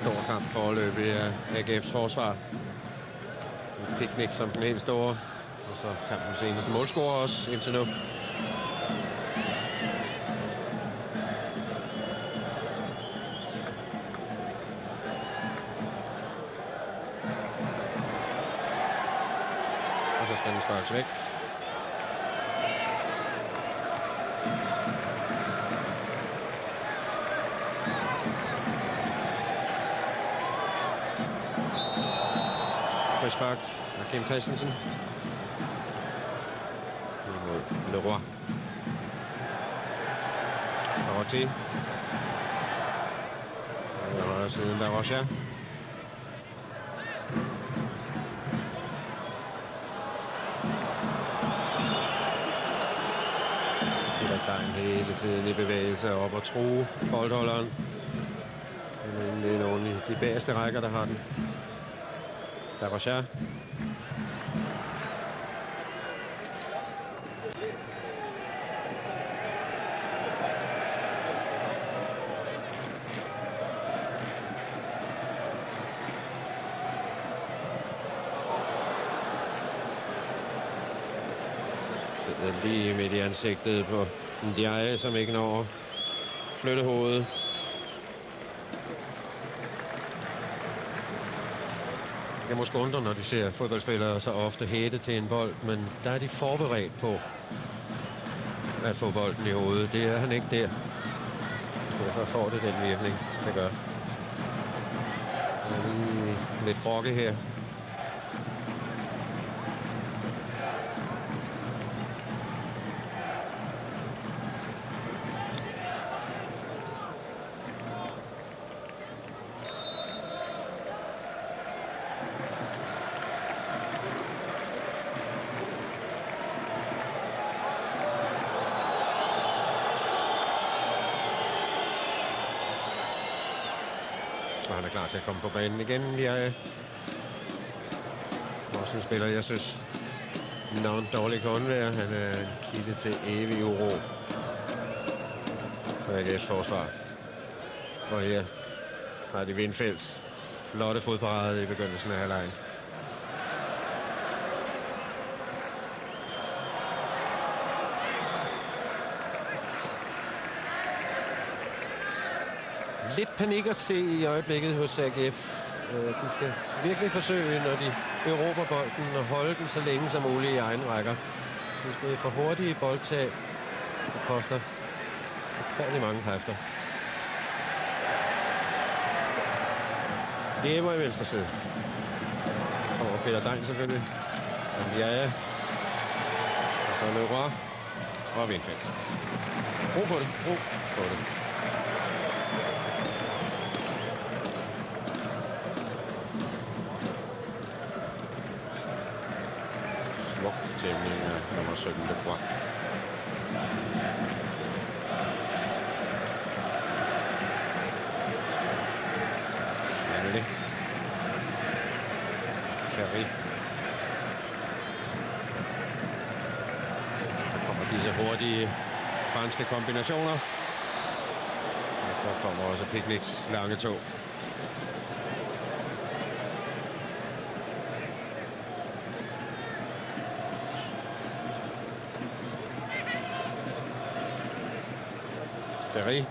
Stor kamp foreløbig af AGF's forsvar. En picnic som den helt store. Og så kampens eneste målscorer også indtil nu. Og så skal den sparkes væk. Frispark af Kim Christensen. Imod Leroy. Karotti. Og højre siden der Rocha. Peter Degn hele tiden i bevægelse op og true boldholderen. Det er nogle af de bagerste rækker, der har den. Der var Schär. Lige midt i ansigtet på Ndiaye, som ikke når at flytte hovedet. Jeg måske undre, når de ser fodboldspillere så ofte hætte til en bold, men der er de forberedt på at få bolden i hovedet. Det er han ikke der. Derfor får det den virkning, det gør. Der er lige lidt grokke her. Og han er klar til at komme på banen igen. Jeg er også en spiller, jeg synes navnet dårligt kan undvære. Han er en kilde til evig uro for AGF's forsvar. Og her har de Vindfelds flotte fodparade i begyndelsen af halvlejen. Lidt panik at se i øjeblikket hos AGF. De skal virkelig forsøge, når de erobrer bolden, og holde den så længe som muligt i egen rækker. Det er for hurtige boldtab. Det koster forfærdelig mange kræfter. Liévre i venstre side. Og Peter Degn selvfølgelig. Ja. Og så Leroy. Og Vindfeldt. Ro på det. Ro på det. Tæmning af nummer 17, Leroy. Ferry. Så kommer disse hurtige franske kombinationer. Og så kommer også Picnics lange tog. Ferry.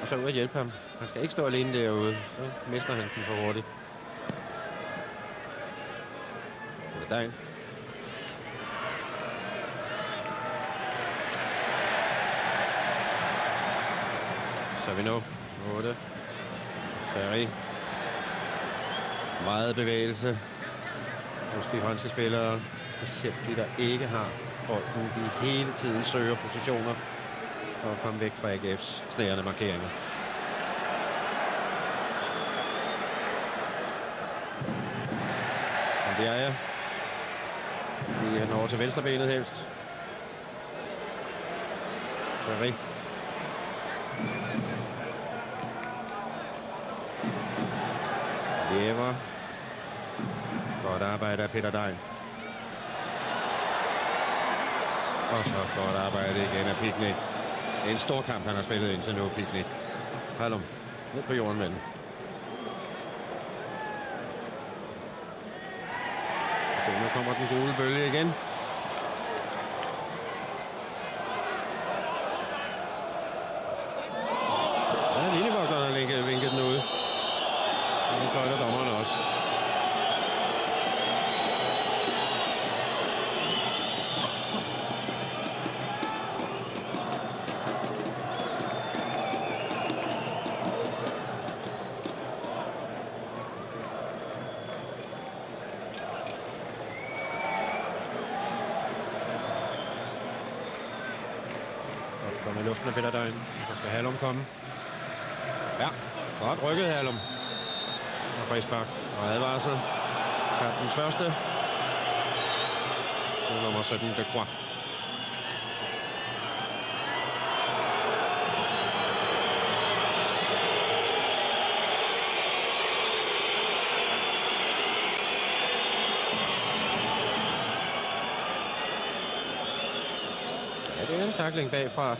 Og så ud at hjælpe ham. Han skal ikke stå alene derude. Så mister han den for hurtigt. Det er dagen. Så vi nu 8. Ferry. Meget bevægelse hos de franske spillere. Specielt de, der ikke har bolden. De hele tiden søger positioner for at komme væk fra AGF's snærende markeringer. Og det er jeg. Han over til venstrebenet helst. Ferry. Lever. Godt arbejde af Peter Degn. Og så godt arbejde igen af Picnic. En stor kamp, han har spillet indtil nu, Picnic. Hallum. Ned på jorden med den. Okay, nu kommer den gule bølge igen. Ja, Lillevogteren har vinket den ud. Det fløjter dommeren også. Kom i luften af Peter Degn. Så skal Hallum komme. Ja, godt rykket Hallum. Og frispark og advarsel. Kampens første. Det er nummer 17, De Croix. Ja, det er en tackling bagfra.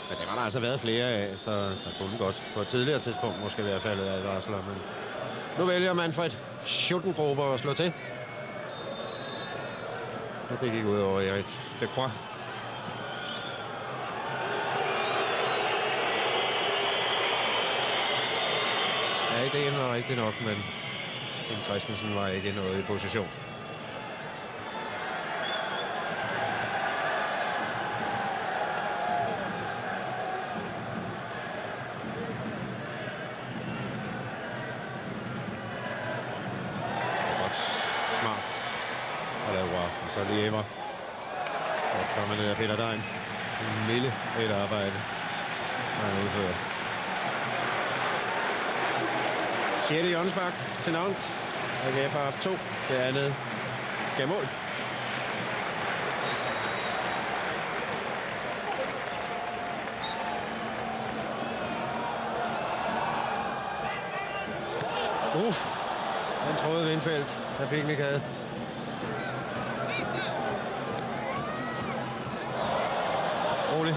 Men det har der altså været flere af, så der kunne godt på et tidligere tidspunkt måske være faldet af advarsler. Men nu vælger Manfred Schuttengrube at slå til. Og det gik ud over Erik De Croix. Ja, ideen var rigtig nok, men Kim Christensen var ikke noget i position. Så Lever. Og kommer ned af Peter Degn. En lille et arbejde. Han udfører. 6. hjørnespark til Nantes. AGF har haft 2. Det andet gav mål. Han troede Vindfeldt, der Picnic havde. Rolig.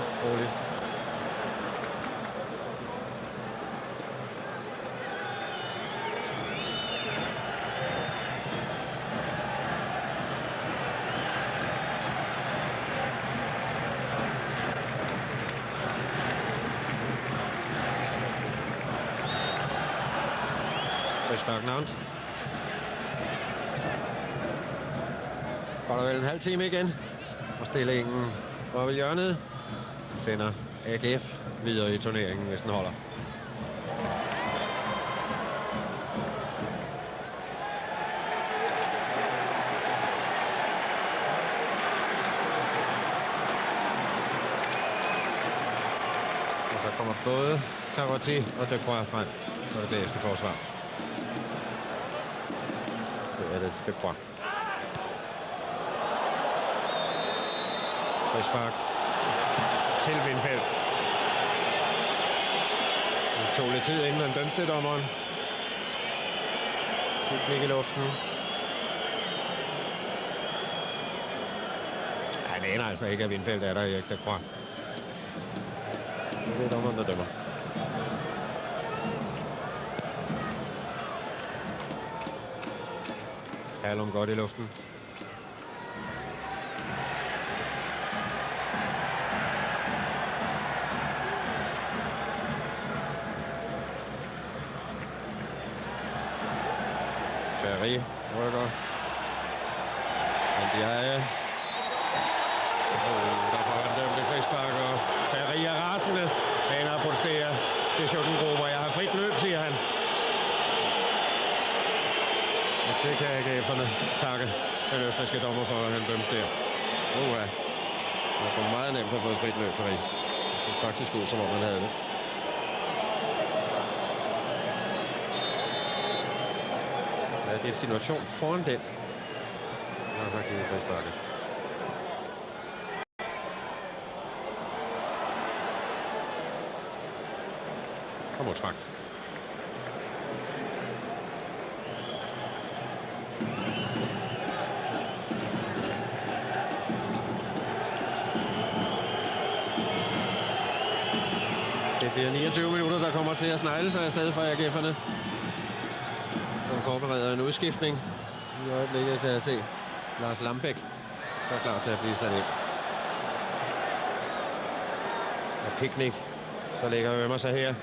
Frispark Nantes. Går der vel en halv time igen. Og stillingen over ved hjørnet sender AGF videre i turneringen, hvis den holder. Og så kommer både Carotti og De Croix frem på det bedste forsvar. Det er det De Croix. Frispark til Vindfeldt. Det tog lidt tid, inden han dømte det, dommeren. Fik i luften. Han aner altså ikke, at Windfeldt er der, Erik Lacroix. Det er dommeren, der dømmer. Hallum godt i luften. Ferri rykker. Ndiaye. Der får han dømt et frispark, og Ferri er rasende. Baner protesterer. Det er Schottengrupper. Jeg har frit løb, siger han. Og det kan AGF'erne takke den østrigske dommer for, at han dømte der. Ja. Det var meget nemt at få et frit løb, Ferri. Det så faktisk ud, som om han havde det. Ja, det er en situation foran den. Han har givet frisparket. Og målspark. Det bliver 29 minutter, der kommer til at snegle sig afsted fra AGF'erne. Som forbereder en udskiftning. I øjeblikket kan jeg se Lars Lambæk, der er klar til at blive sat ind. Og Picnic, der ligger og ømmer sig her.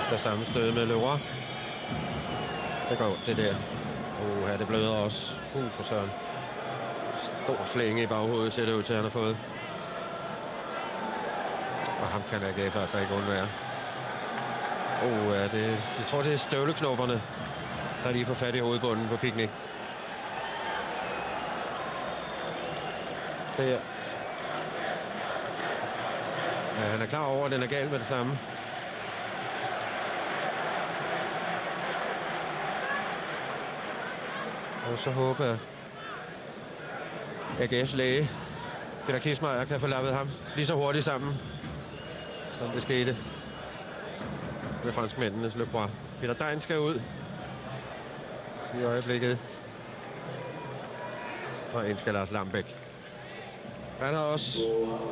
Der sammenstød med Leroy. Det går det der. Ja, det bløder også. For søren. Stor flænge i baghovedet, ser det ud til, at han har fået. Og ham kan AGF altså ikke undvære. Ja, jeg tror, det er støvleknopperne, der lige får fat i hovedbunden på Picnic. Det her. Ja, han er klar over, at den er gal med det samme. Og så håber jeg, at AGF's læge, Peter Kiersmeier, kan få lappet ham lige så hurtigt sammen, som det skete med franskmændenes Lacroix. Peter Degn skal ud i øjeblikket. Og ind skal Lars Lambæk. Han har også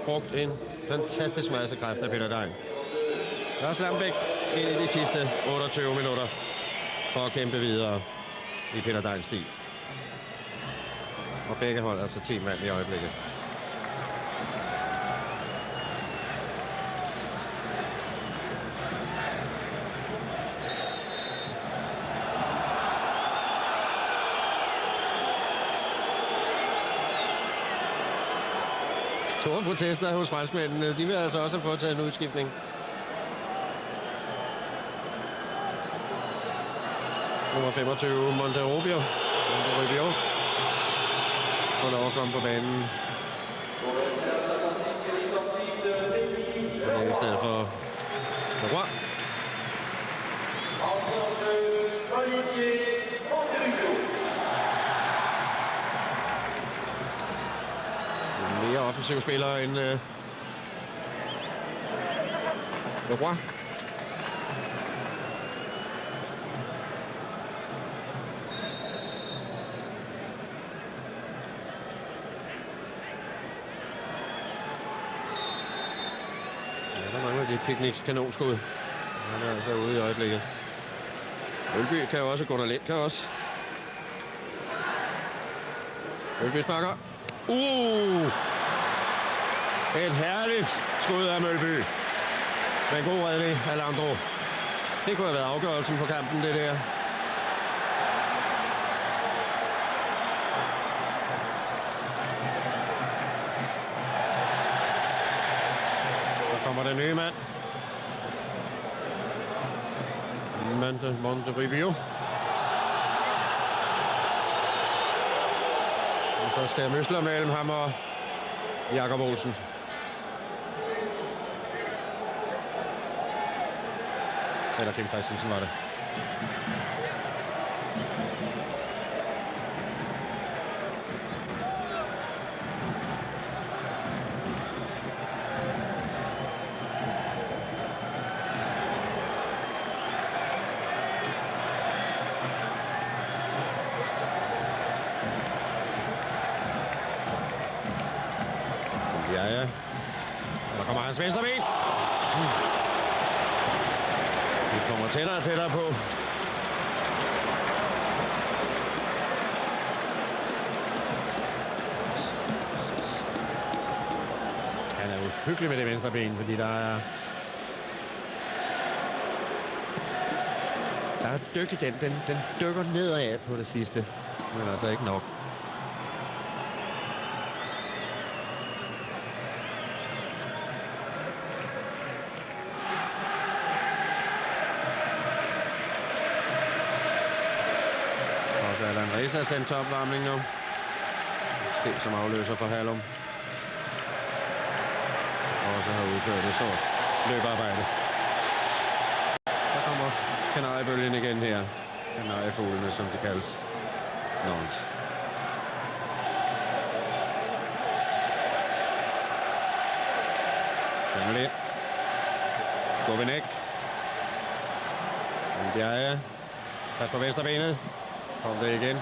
brugt en fantastisk masse kræfter, Peter Degn. Lars Lambæk ind i de sidste 28 minutter for at kæmpe videre i Peter Degns stil. Og begge hold altså 10 mand i øjeblikket. Store protester hos franskmændene. De vil altså også få taget en udskiftning. Nummer 25, Monterrubio. Får lov at komme på banen. Og det er i stedet for Leroy. Mere offensiv spillere end Leroy. Picnics kanonskud. Han er altså ude i øjeblikket. Ølby kan jo også, Gunnar Lind kan også. Ølby sparker. Et herligt skud af Mølby. Med en god redning af Landro. Det kunne have været afgørelsen på kampen, det der. Så kommer den nye mand. Monterrubio. Og så skal Møsler mellem ham og Jakob Olsen. Eller Kim Christensen var det. kommer hans venstre ben. Det kommer tættere og tættere på. Han er uhyggelig med det venstre ben, fordi der er dyk i den. Den dykker nedad på det sidste, men altså ikke nok. Og så er der en Reza sendt til opvarmning nu. Stil som afløser for Hallum. Og så har udført et stort løbearbejde. Så kommer kanariebølgen igen her. Kanariefuglene, som de kaldes. Nantes. Family. Govinek. Ndiaye. Pas på venstrebenet. Kom det igen.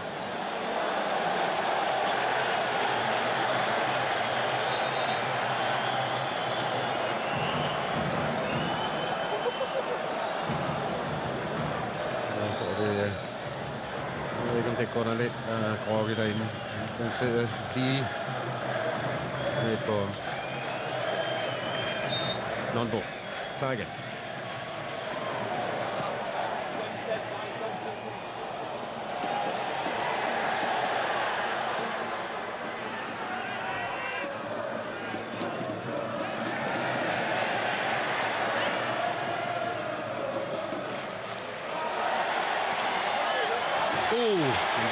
Jeg ved ikke, om det går der lidt groggy derinde. Den sidder lige lidt på Nonbo. Klar igen.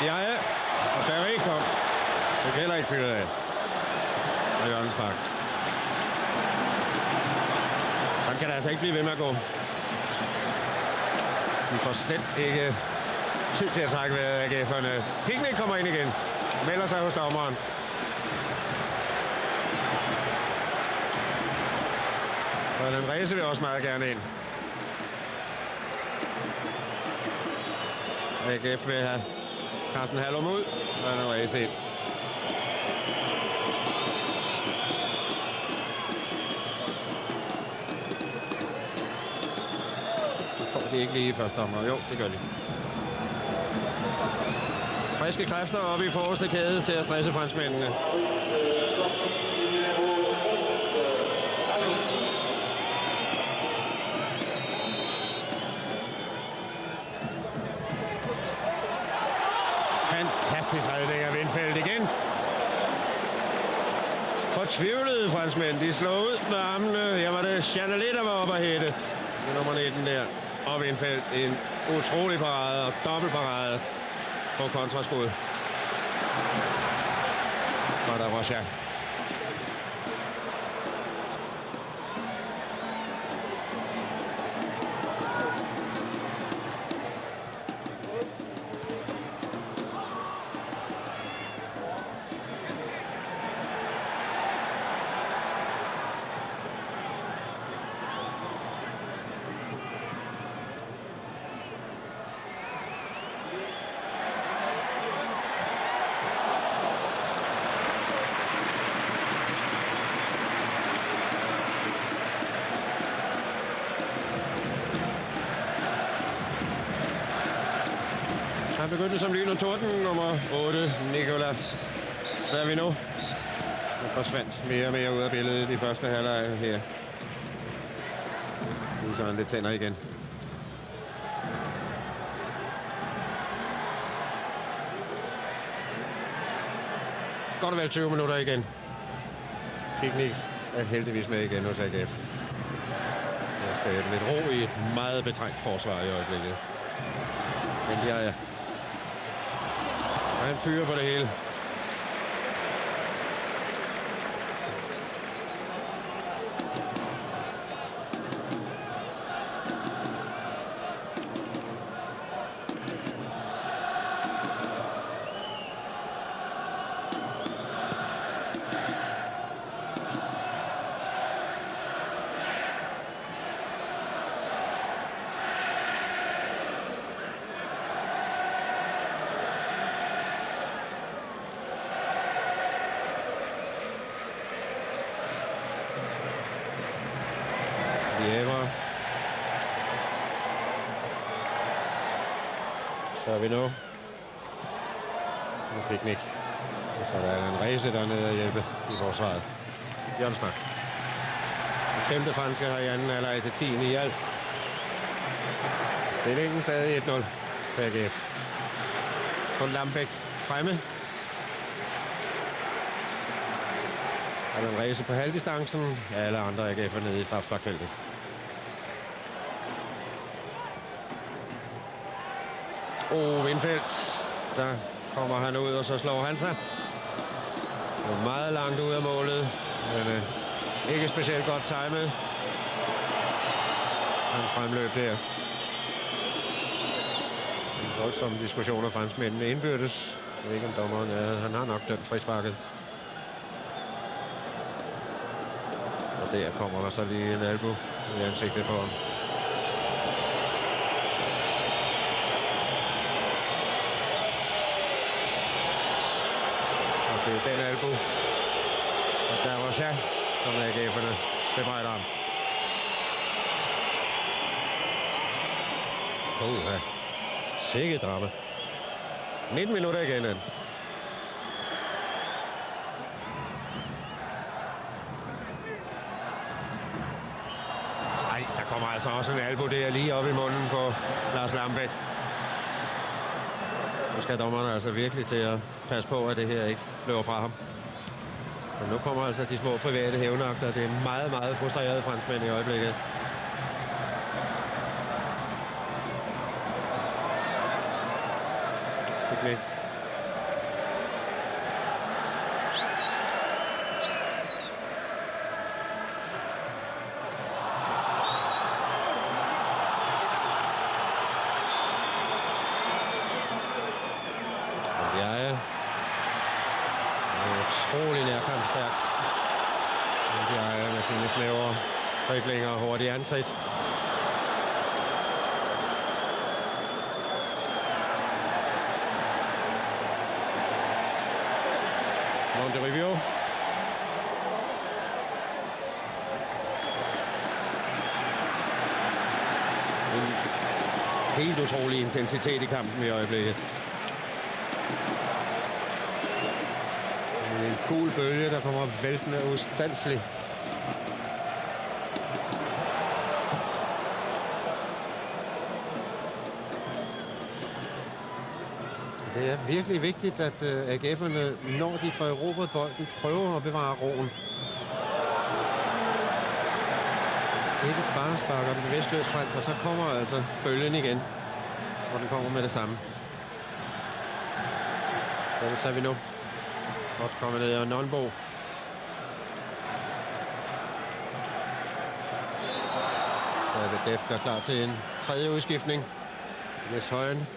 Ndiaye og Ferry kom. Det kan heller ikke fylde af. Og Jørgens Park. Sådan kan det altså ikke blive ved med at gå. Vi får slet ikke tid til at trække ved AGF'erne. Picnic kommer ind igen. Melder sig hos dommeren. Og den race vil også meget gerne ind. AGF vil have Carsten Hallum ud, og han er race ind. Får de ikke lige i første omgang? Jo, det gør de. Friske kræfter oppe i forreste kæde til at stresse franskmændene. Fantastisk redning af Windfeldt igen. Fortvivlede franskmænd. De slår ud med armene. Her var det Chanelet, der var oppe at hætte. Det er nummer 19 der. Og Windfeldt en utrolig parade og dobbeltparade på kontraskud. Og der var Rocha. Han begyndte som lyn og torden, nummer 8, Nicolas Savino. Han forsvandt mere og mere ud af billedet i første halvleg her. Nu så han lidt tænder igen. Godt og vel 20 minutter igen. Picnic er heldigvis med igen hos AGF. Der skal lidt ro i et meget betrængt forsvar i øjeblikket. Men de er han fyrer på det hele. Savino. Og Picnic. Så der er en race dernede at hjælpe i forsvaret. Jonsmark. Den 5. franske har i anden halvleg til 10 i alt. Stillingen stadig 1-0 for AGF. Kun Lambæk fremme. Og en race på halvdistancen. Alle andre AGF'er nede i strafsparkfeltet. Windfeldt. Der kommer han ud, og så slår han sig. Det er meget langt ud af målet, men ikke specielt godt timet. Hans fremløb der. En voldsom diskussion af franskmændene indbyrdes. Jeg ved ikke om dommeren han har nok dømt frisparket. Og der kommer der så lige en albu i ansigtet på ham. Og det er den albu. Og der var så, som AGF'erne bebrejder ham. Ja. Sikke drama. 19 minutter igen. Ej, der kommer altså også en albu der lige op i munden på Lars Lambæk. Så skal dommerne altså virkelig til at passe på, at det her ikke løber fra ham. Men nu kommer altså de små private hævnagter. Det er meget, meget frustrerede franskmænd i øjeblikket. Okay. Utrolig nærkampstærk. De er med sine snævre driblinger og hurtige antrit. Monterrivio. En helt utrolig intensitet i kampen i øjeblikket. En gul bølge, der kommer væltende ustandsligt. Det er virkelig vigtigt, at AGF'erne, når de får erobret bolden, prøver at bevare roen. Ikke bare sparker den bevidstløst frem, for så kommer altså bølgen igen. Og den kommer med det samme. Der er Savino. Godt kommet ned af Nonbo. David Deft er klar til en tredje udskiftning. Jes Højen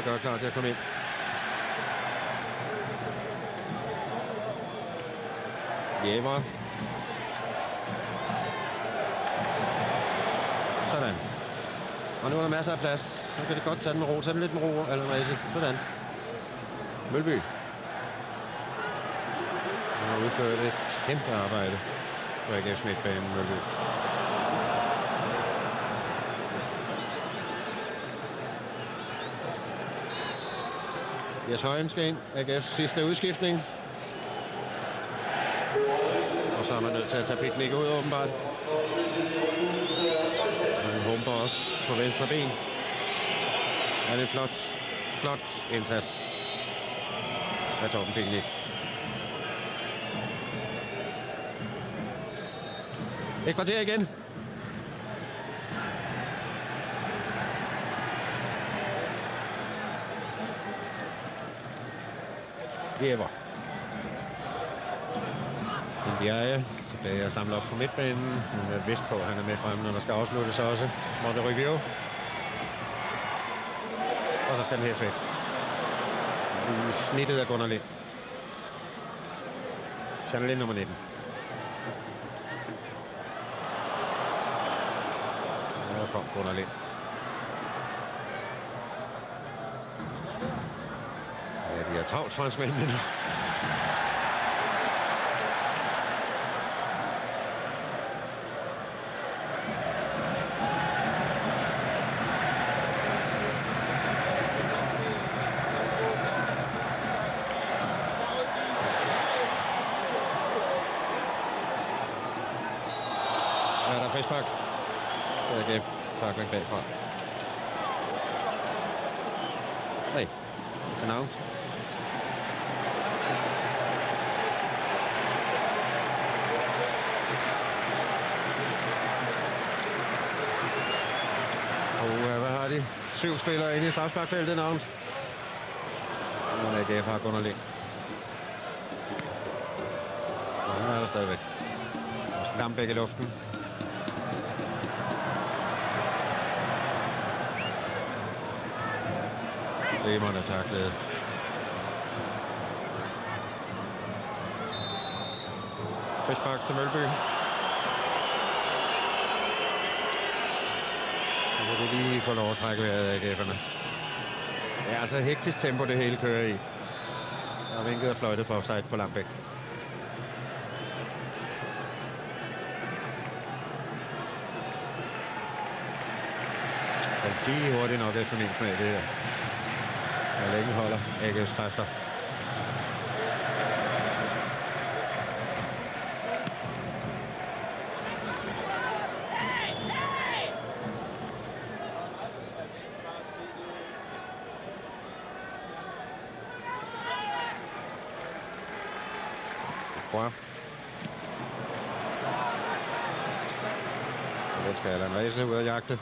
er klar til at komme ind. Jæver. Sådan. Og nu er der masser af plads. Så kan det godt tage den ro. Tag den lidt med ro, eller en race. Sådan. Mølby. Han har udført et kæmpe arbejde på AGF's midtbane, Mølby. Jes Højen skal ind. AGF's sidste udskiftning. Og så er man nødt til at tage Picnic ud, åbenbart. Og han humper også på venstre ben. Ja, det er en flot indsats af Torben Picnic. Et kvarter igen. Jæver. Indiaye tilbage og samler op på midtbanen. Hun er vist på, at han er med frem, når der skal afsluttes også. Monterrivio. Og så skal den hæfte væk. Snittet af Gunnar Lind. Chanel nummer 19. Og der kom Gunnar Lind. Ja, de er travlt, franskmændene. Frispark. AGF takling bagfra. Nej, til navn. Og hvad har de? 7 spillere inde i strafsparkfeltet, navn. Og AGF har Gunnar Lind. Og nu er der stadigvæk. Lambæk i luften. Lehmann er taklet. Frispark til Mølby. Så kan vi lige få lov at trække vejret af AGF'erne. Det er altså hektisk tempo, det hele kører i. Der er vinket og fløjtet for offside på Lambæk. De er hurtigt nok efter min smag, det her. Hvor længe holder AGF's kræfter. Wow. Den skal Allan Ræse ud at jagte.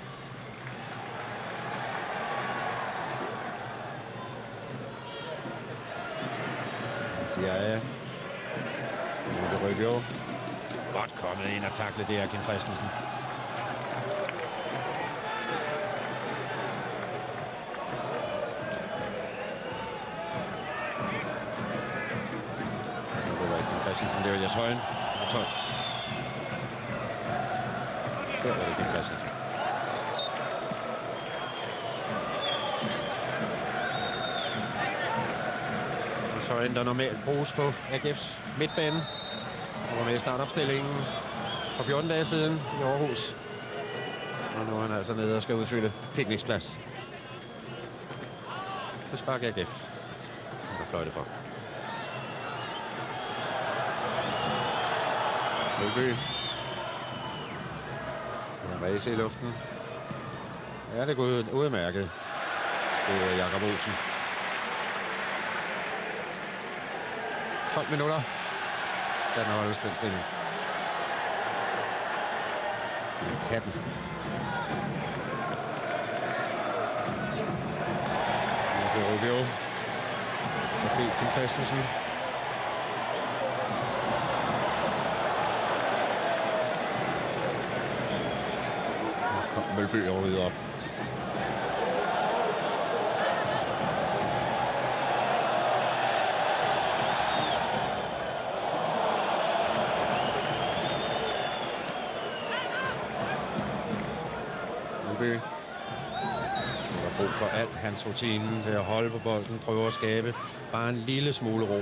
Ja. Det rykker jo. Godt kommet ind og takle det her, Kim Christensen. Det var ikke Kim Christensen, det var Jes Højen. Der var det Kim Christensen. Højen, der normalt bruges på AGF's midtbane. Han var med i startopstillingen for 14 dage siden i Aarhus. Og nu er han altså nede og skal udfylde pikningsplads. Det sparker AGF. Han er fløjte for. Mølby. Ræse i luften. Ja, det er gået udmærket. Det er Jakob Olsen. 12 minutter. Den holdes den stilling. Katten. Det er Rubio. Forbi Kim Christensen. Kom Mølby over videre op. Der er brug for alt hans rutine til at holde på bolden, prøve at skabe bare en lille smule ro.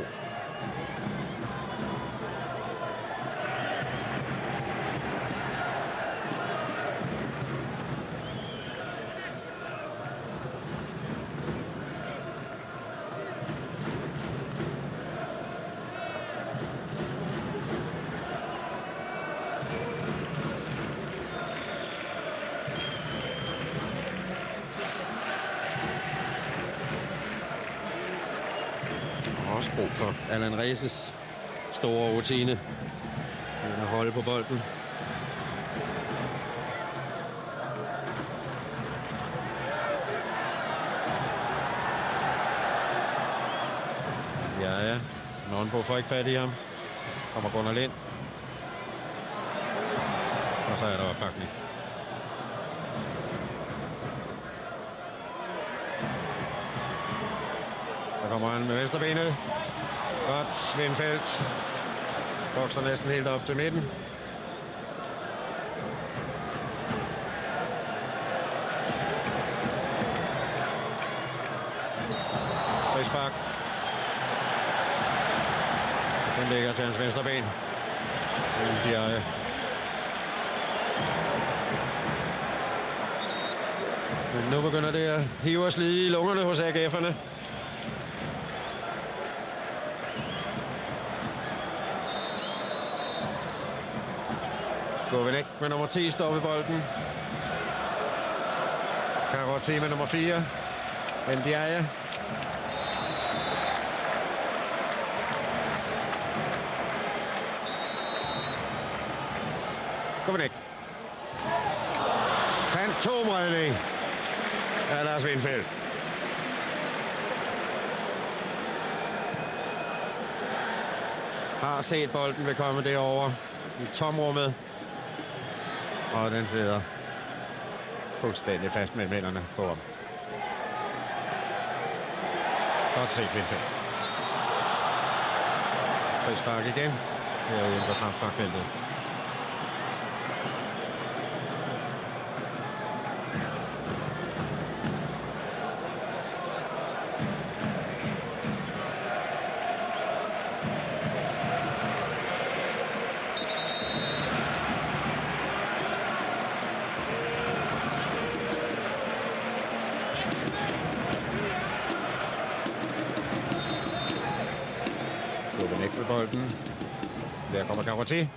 Også brug for Allan Ræses store rutine at holde på bolden. Ja. Nørnbo får ikke fat i ham. Kommer Gunnar Lind. Og så er der opbakning. Der kommer han med venstrebenet. Godt, Svendfeldt. Bokser næsten helt op til midten. Frispark. Den ligger til hans venstre ben. Men nu begynder det at hive og slide i lungerne hos AGF'erne. Govenek med nummer 10 står ved bolden. Karotti med nummer 4. Ndiaye. Govenek. Fantomredning af Lars Windfeldt. Har set bolden vil komme derover i tomrummet. Og den sidder fuldstændig fast med hænderne på ham. Godt set, Windfeldt. Frispark igen. Her uden for straffesparkfeltet. Govenek med bolden. Der kommer Karotti.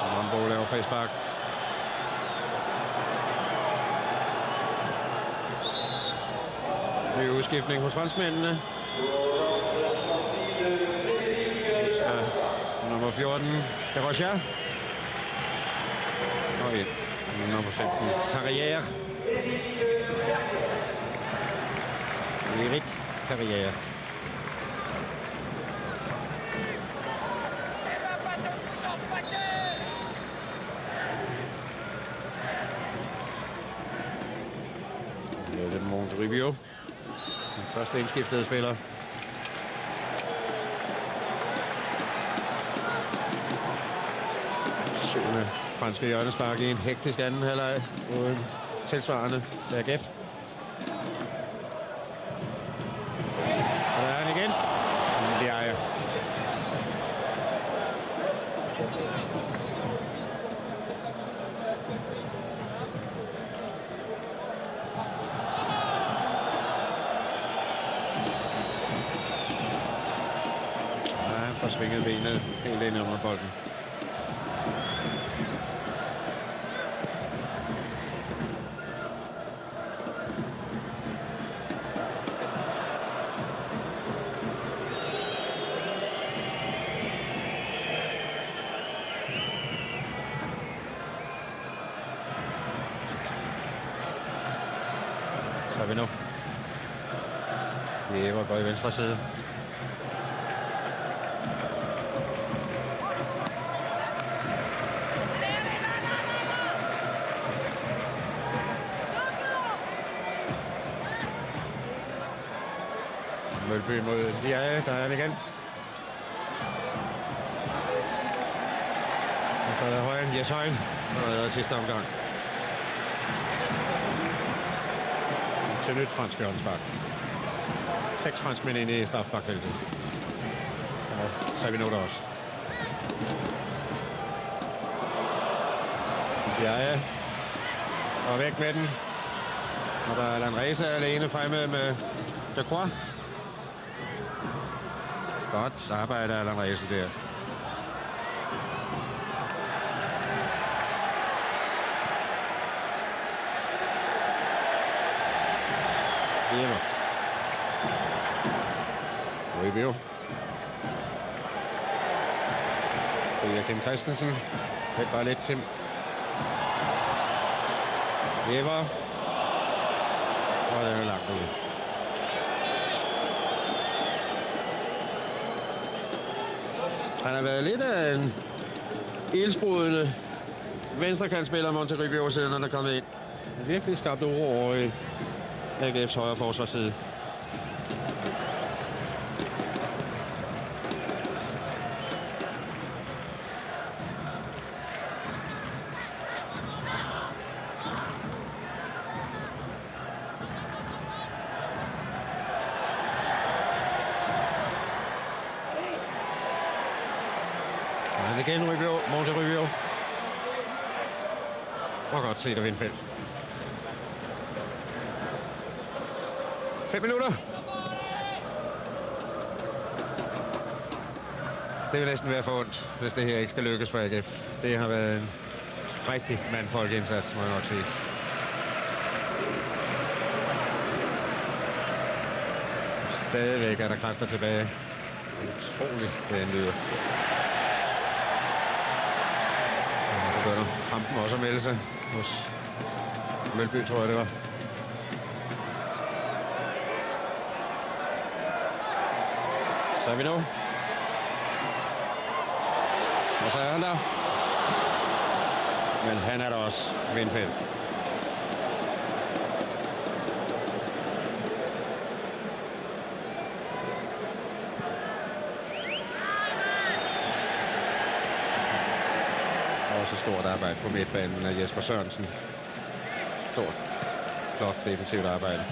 Rambo laver frispark. Ny udskiftning hos franskmændene. Nummer 14, Karocha. Og et nummer 15, Carrière. Erik Carrière. Det er Monterrubio. Den første indskiftede spiller. Syvende franske hjørnespark i en hektisk anden halvleg uden tilsvarende AGF. Og der er han igen. Ndiaye. Han får svinget benet helt ind under bolden. Så er vi nu. Jæver går i venstre side. Mølby mod Ndiaye, der er han igen. Og så er der Højen, Jes Højen, og der er sidste omgang. Til nyt fransk hjørnespark. 6 franskmænd inde i straffesparkfeltet. Og Savinoda også. Ndiaye. Og væk med den. Og der er Lanreza alene fremme med De Croix. Godt arbejde af Lanreza der. Jæver. Rubio. Det er Kim Christensen. Det er bare lidt Kim. Jæver. Og den er langt ude. Han har været lidt af en ildsprudende venstrekantspiller Monterrubio siden han er kommet ind. Han har virkelig skabt uro over i AGF's højre forsvarsside. Og igen Rubio, Monterrubio. Og godt set af Windfeldt. 5 minutter. Det vil næsten være for ondt, hvis det her ikke skal lykkes for AGF. Det har været en rigtig mandfolkeindsats, må jeg nok sige. Stadigvæk er der kræfter tilbage. Utroligt, det lyder. Nu begynder kampen også at melde sig hos Mølby, tror jeg det var. Så er vi nu. Og så er han der. Men han er der også, Windfeldt. Også stort arbejde på midtbanen af Jesper Sørensen. Stort, flot defensivt arbejde.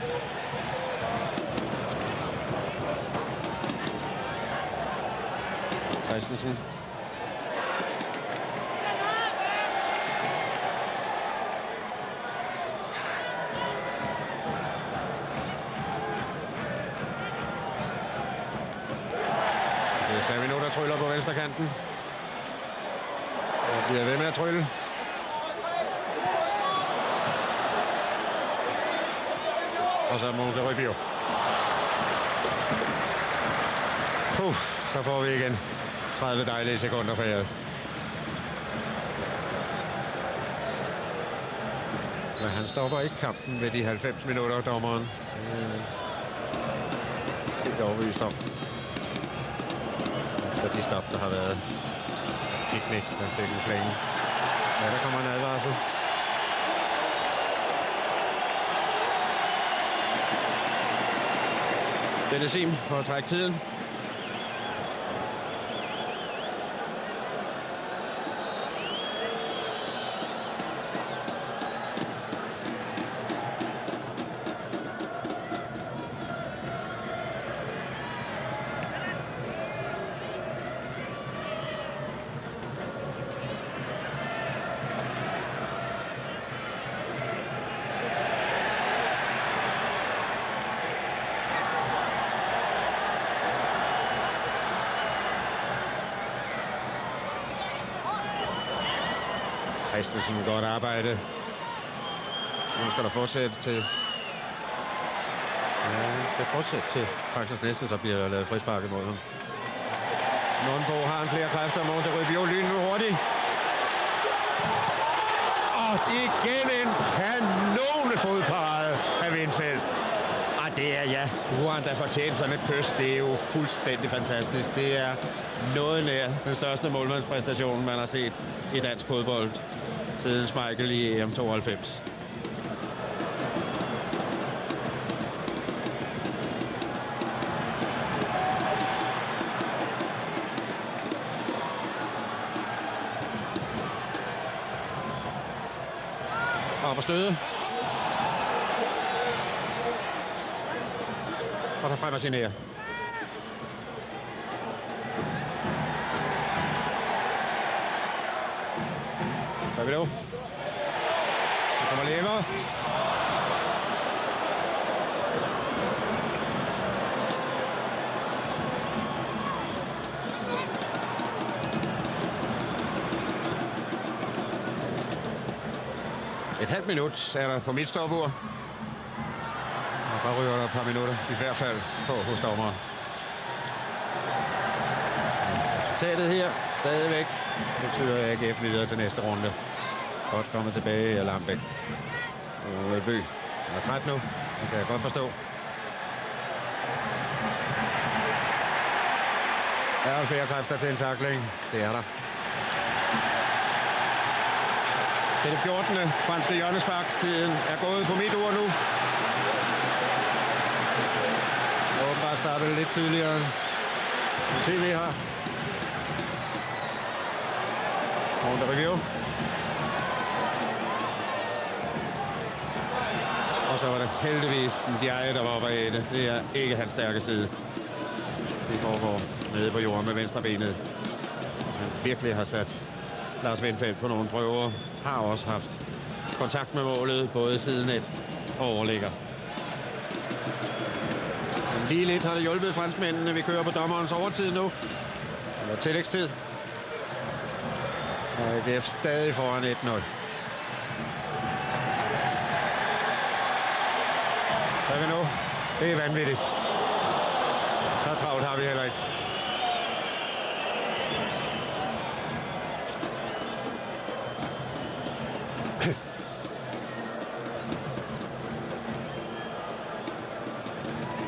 Christensen. Det er Savino, der tryller på venstrekanten. Og bliver ved med at trylle. Og så Monte Rubio. Så får vi igen 30 dejlige sekunder for jer. Men han stopper ikke kampen ved de 90 minutter, dommeren. Helt overbevist om. Efter de stop, der har været. Picnic, den fik en flænge. Ja, der kommer en advarsel. Det er Sim for at trække tiden. Christensen, godt arbejde. Nu skal der fortsætte til... Ja, han skal fortsætte til faktisk næsten, så bliver der lavet frispark imod ham. Nordbo har han flere kræfter. Monte Rubio lyner hurtigt. Og igen en kanonefodparade af Windfeldt. Og det er, ja, Juan, der fortjener sådan et kys. Det er jo fuldstændig fantastisk. Det er noget nær den største målmandspræstation, man har set i dansk fodbold siden Schmeichel i EM 92. Og på støde. Og der frem og signerer. Så er vi nu. Så kommer Lever. Et halvt minut er der på mit stopur. Og der ryger der et par minutter, i hvert fald på hos dommeren. Resultatet her stadigvæk betyder AGF videre til næste runde. Godt kommet tilbage i Lambæk. Og By er træt nu, det kan jeg godt forstå. Er der flere kræfter til en tackling? Det er der. Det er det 14. franske hjørnespark. Tiden er gået på mit ur nu. Åbenbart startede lidt tidligere end TV har. Monte Rubio. Og så var det heldigvis Ndiaye, der var oppe af det. Det er ikke hans stærke side. Det foregår nede på jorden med venstre benet. Han virkelig har sat Lars Windfeldt på nogle prøver. Har også haft kontakt med målet, både sidenet og overligger. Lige lidt har det hjulpet franskmændene. Vi kører på dommerens overtid nu. Eller tillægstid. Og AGF stadig foran 1-0. Så er vi nu. Det er vanvittigt. Så travlt har vi heller ikke.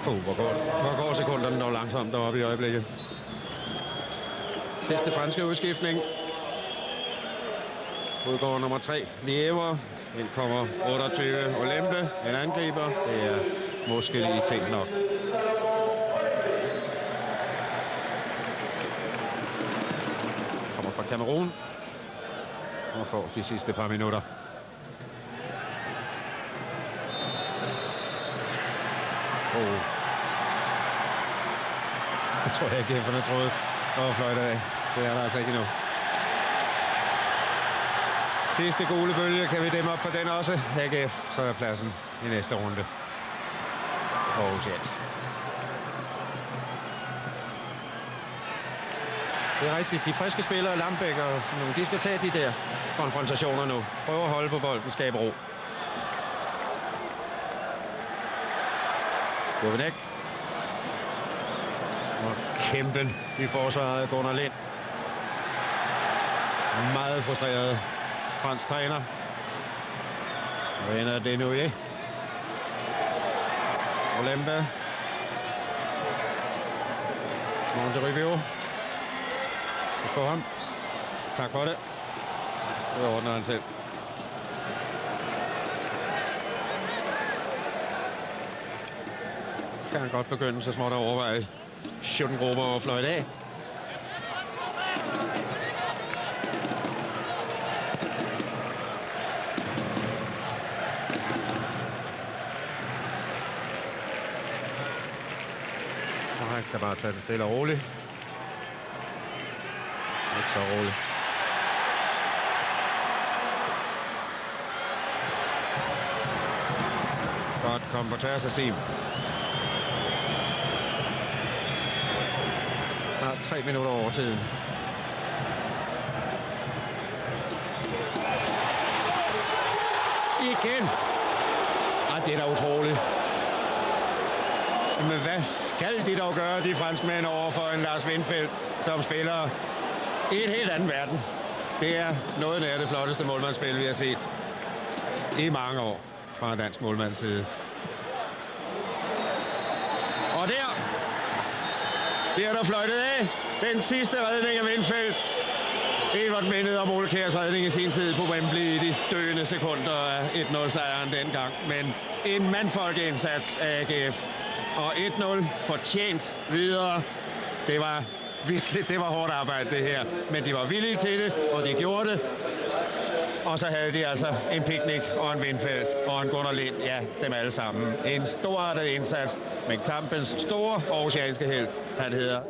Hvor går sekunderne dog langsomt deroppe i øjeblikket. Sidste franske udskiftning. Udgår nummer 3, Lièvre. Ind kommer 28, Olembe, en angriber. Det er måske lige fint nok. Kommer fra Cameroun. Og får de sidste par minutter. Jeg tror ikke, at AGF'erne troede fløjte af. Det er der altså ikke endnu. Sidste gule bølge, kan vi dæmme op for den også. AGF, så er pladsen i næste runde. Shit. Det er rigtigt. De friske spillere, Lambæk og nogle, de skal tage de der konfrontationer nu. Prøv at holde på bolden, skabe ro. Govenek. Og kæmpen i forsvaret, Gunnar Lind. Meget frustreret fransk træner. Og ender det nu i. Olembe. Monterrubio. Pas på ham. Tak for det. Det ordner han selv. Kan han godt begynde så småt at overveje Schuttengrupper og fløjte af. Og han kan bare tage det stille og roligt. Ikke så roligt. Godt, kom på tværs af Sim. Snart 3 minutter over tiden. Igen. Det er da utroligt. Men hvad skal de dog gøre, de franskmænd, over for en Lars Windfeldt, som spiller i en helt anden verden? Det er noget nær det flotteste målmandsspil, vi har set i mange år fra dansk målmands side. Og der bliver der fløjtet af. Den sidste redning af Windfeldt. Evert mindede om Ole Kjærs redning i sin tid på Wembley i de døende sekunder af 1-0-sejren dengang. Men en mandfolkeindsats af AGF. Og 1-0 fortjent videre. Det var virkelig, hårdt arbejde det her. Men de var villige til det, og de gjorde det. Og så havde de altså en Picnic og en Windfeldt og en Gunnar Lind. Ja, dem alle sammen. En storartet indsats. Men kampens store oceanske helt, han hedder